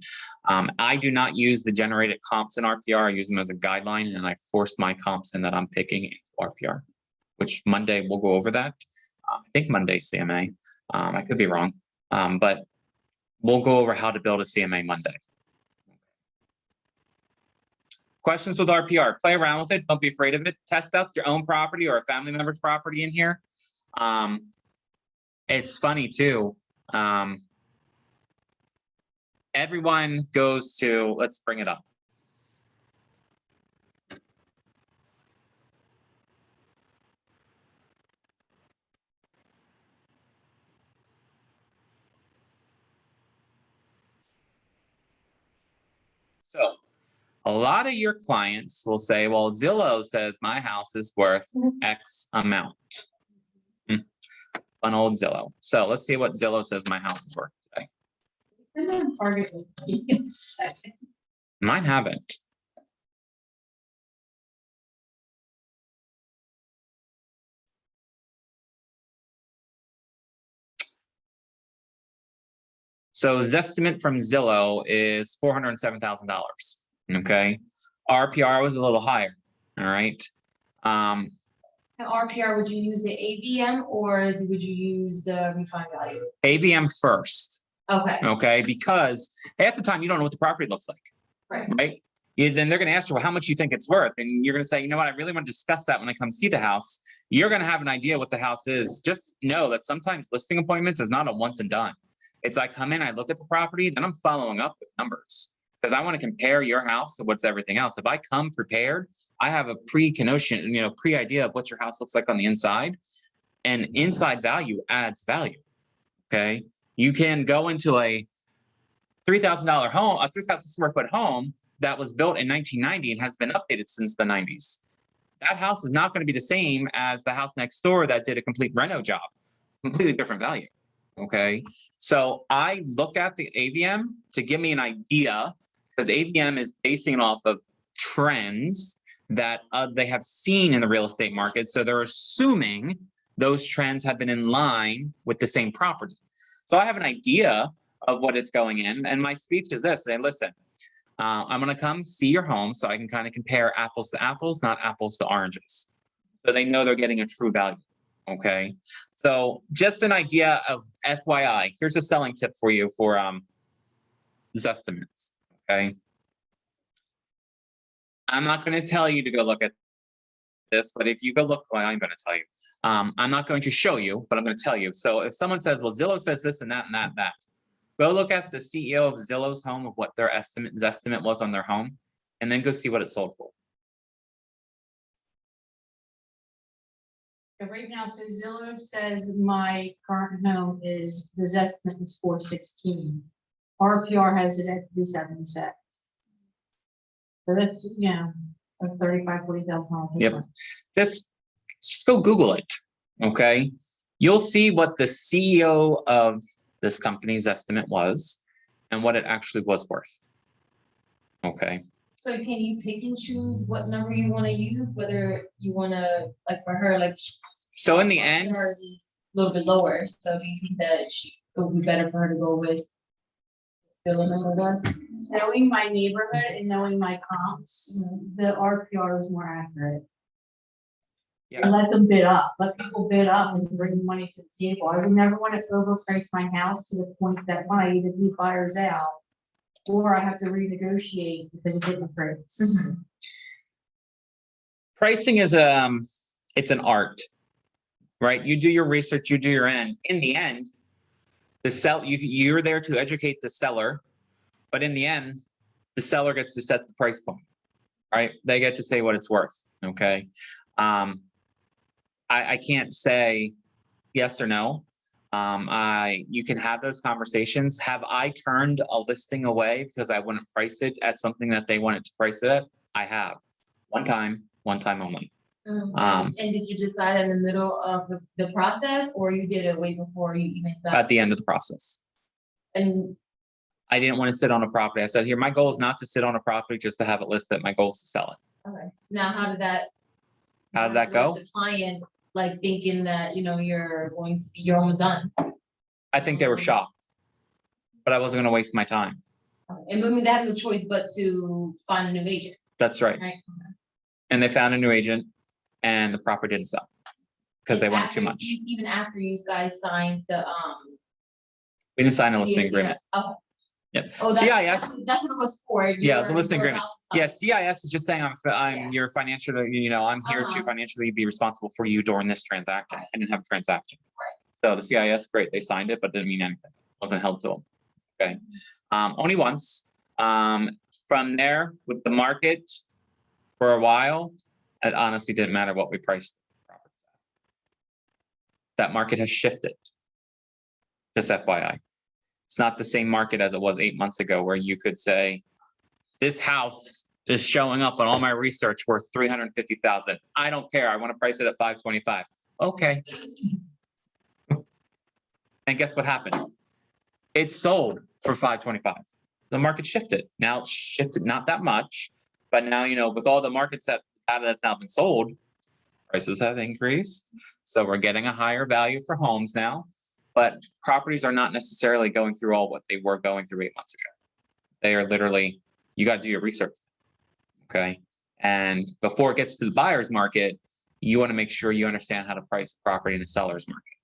I do not use the generated comps in RPR. I use them as a guideline, and I force my comps in that I'm picking into RPR, which Monday we'll go over that. I think Monday CMA. I could be wrong, but we'll go over how to build a CMA Monday. Questions with RPR, play around with it. Don't be afraid of it. Test out your own property or a family member's property in here. It's funny too. Everyone goes to, let's bring it up. So a lot of your clients will say, well, Zillow says my house is worth X amount. An old Zillow. So let's see what Zillow says my house is worth today. And then target would be in a second. Mine haven't. So Zestimate from Zillow is $407,000. Okay. RPR was a little higher. All right. The RPR, would you use the AVM or would you use the refined value? AVM first. Okay, Okay. Because half the time you don't know what the property looks like. right. Right. Then they're going to ask you, well, how much you think it's worth? And you're going to say, you know what? I really want to discuss that when I come see the house. You're going to have an idea what the house is. Just know that sometimes listing appointments is not a once and done. It's I come in, I look at the property, then I'm following up with numbers because I want to compare your house to what's everything else. If I come prepared, I have a pre-notion, pre-idea of what your house looks like on the inside, and inside value adds value. Okay. You can go into a $3,000 home, a 3,000 square foot home that was built in 1990 and has been updated since the 90s. That house is not going to be the same as the house next door that did a complete reno job, completely different value. Okay. So I look at the AVM to give me an idea because AVM is basing it off of trends that they have seen in the real estate market. So they're assuming those trends have been in line with the same property. So I have an idea of what it's going in. And my speech is this, and listen, I'm going to come see your home so I can kind of compare apples to apples, not apples to oranges. So they know they're getting a true value. Okay. So just an idea of FYI, here's a selling tip for you for Zestimates. Okay. I'm not going to tell you to go look at this, but if you go look, well, I'm going to tell you. I'm not going to show you, but I'm going to tell you. So if someone says, well, Zillow says this and that and that, go look at the CEO of Zillow's home of what their Zestimate was on their home, and then go see what it sold for. Right now, so Zillow says my current home is, the estimate is 416. RPR has it at 376. So that's, a 35, 40,000. Yep. Just go Google it. Okay. You'll see what the CEO of this company's estimate was and what it actually was worth. Okay. So can you pick and choose what number you want to use, whether you want to, like for her, like. So in the end, A little bit lower. So do you think that it would be better for her to go with the number was? Knowing my neighborhood and knowing my comps, the RPR is more accurate. yeah. And let them bid up, let people bid up and bring money to the table. I would never want to overprice my house to the point that when I either leave buyers out or I have to renegotiate because it didn't price. Pricing is it's an art, right? You do your research, you do your end. In the end, you're there to educate the seller, but in the end, the seller gets to set the price point, right? They get to say what it's worth. Okay. I can't say yes or no. You can have those conversations. Have I turned a listing away because I wouldn't price it at something that they wanted to price it at? I have. One time only. And did you decide in the middle of the process, or you did it way before you even got? At the end of the process. And I didn't want to sit on a property. I said, here, my goal is not to sit on a property just to have it listed. My goal is to sell it. Okay, now how did that? How did that go? The client, like thinking that, you're you're almost done. I think they were shocked, but I wasn't going to waste my time. And I mean, they have no choice but to find a new agent, That's right. right? And they found a new agent and the property didn't sell because they wanted too After- much. Even after you guys signed the, We didn't sign a listing DSCR. agreement. Okay. Yep. Oh, CIS. that's what it was for. Yeah, it's a listing You're agreement. about to sign. Yeah, CIS is just saying I'm Yeah. your financial, I'm here to Uh-huh. financially be responsible for you during this transaction. I didn't have a transaction. So the CIS, great, they signed it, but didn't mean anything. Wasn't held to them. Okay. Only once. From there, with the market for a while, it honestly didn't matter what we priced properties at. That market has shifted. Just FYI. It's not the same market as it was 8 months ago, where you could say, this house is showing up on all my research worth 350,000. I don't care. I want to price it at 525. Okay. And guess what happened? It sold for 525. The market shifted. Now it's shifted not that much, but now, with all the markets that has now been sold, prices have increased. So we're getting a higher value for homes now, but properties are not necessarily going through all what they were going through 8 months ago. They are literally, you got to do your research. Okay. And before it gets to the buyer's market, you want to make sure you understand how to price property in the seller's market.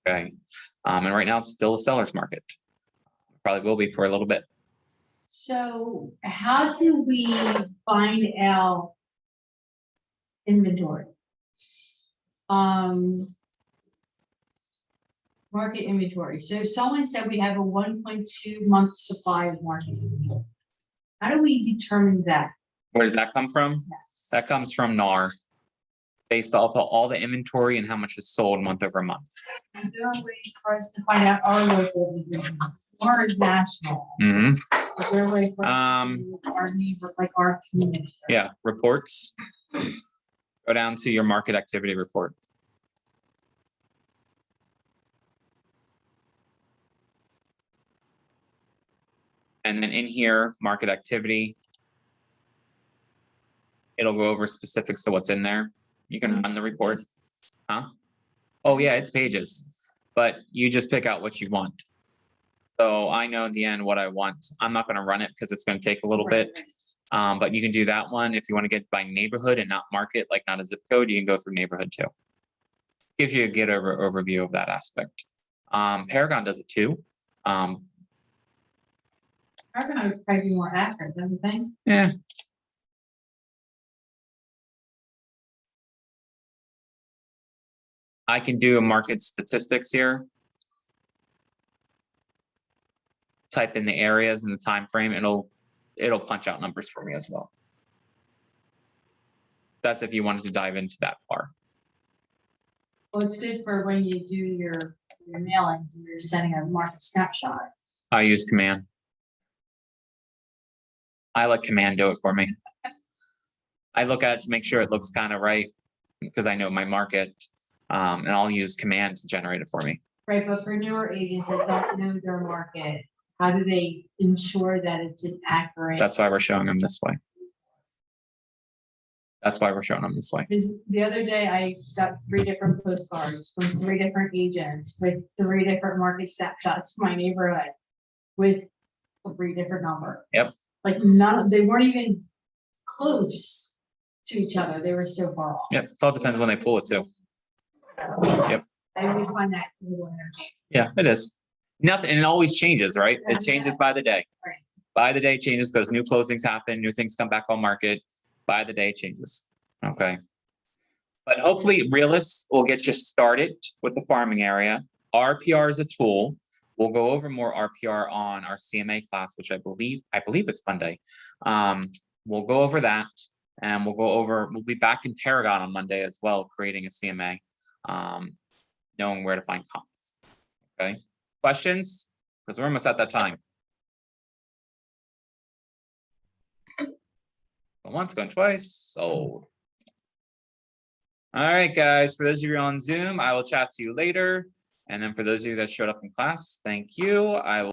Okay. And right now it's still a seller's market. Probably will be for a little bit. So how do we find out inventory? Market inventory. So someone said we have a 1.2 month supply of market inventory. How do we determine that? Where does that come from? Yes. That comes from NAR, based off of all the inventory and how much is sold month over month. Is there a way for us to find out our local inventory or national? Mhm. Is there a way for us to do our neighbor, like our community? Yeah, reports. Go down to your market activity report. And then in here, market activity. It'll go over specifics to what's in there. You can run the report. Huh? Oh yeah, it's pages, but you just pick out what you want. So I know in the end what I want. I'm not going to run it because it's going to take a little bit. But you can do that one if you want to get by neighborhood and not market, like not a zip code, you can go through neighborhood too. Gives you a good overview of that aspect. Paragon does it too. Paragon would probably be more accurate, don't you think? Yeah. I can do a market statistics here. Type in the areas and the time frame, it'll punch out numbers for me as well. That's if you wanted to dive into that far. Well, it's good for when you do your mailings and you're sending a market snapshot. I use Command. I let Command do it for me. I look at it to make sure it looks kind of right because I know my market, and I'll use Command to generate it for me. Right, but for newer agents that don't know their market, how do they ensure that it's an accurate? That's why we're showing them this way. That's why we're showing them this way. Because the other day I got 3 different postcards from 3 different agents with 3 different market snapshots in my neighborhood with 3 different numbers. Yep. Like they weren't even close to each other. They were so far off. Yep, it all depends when they pull it too. Yep. I always find that a little entertaining. Yeah, it is. Nothing, and it always changes, right? It changes by the day. Right. By the day changes because new closings happen, new things come back on market. By the day changes. Okay. But hopefully realists will get you started with the farming area. RPR is a tool. We'll go over more RPR on our CMA class, which I believe it's Monday. We'll go over that, and we'll be back in Paragon on Monday as well, creating a CMA, knowing where to find comps. Okay. Questions? Because we're almost at that time. Going once, going twice, sold. All right, guys, for those of you on Zoom, I will chat to you later. And then for those of you that showed up in class, thank you. I will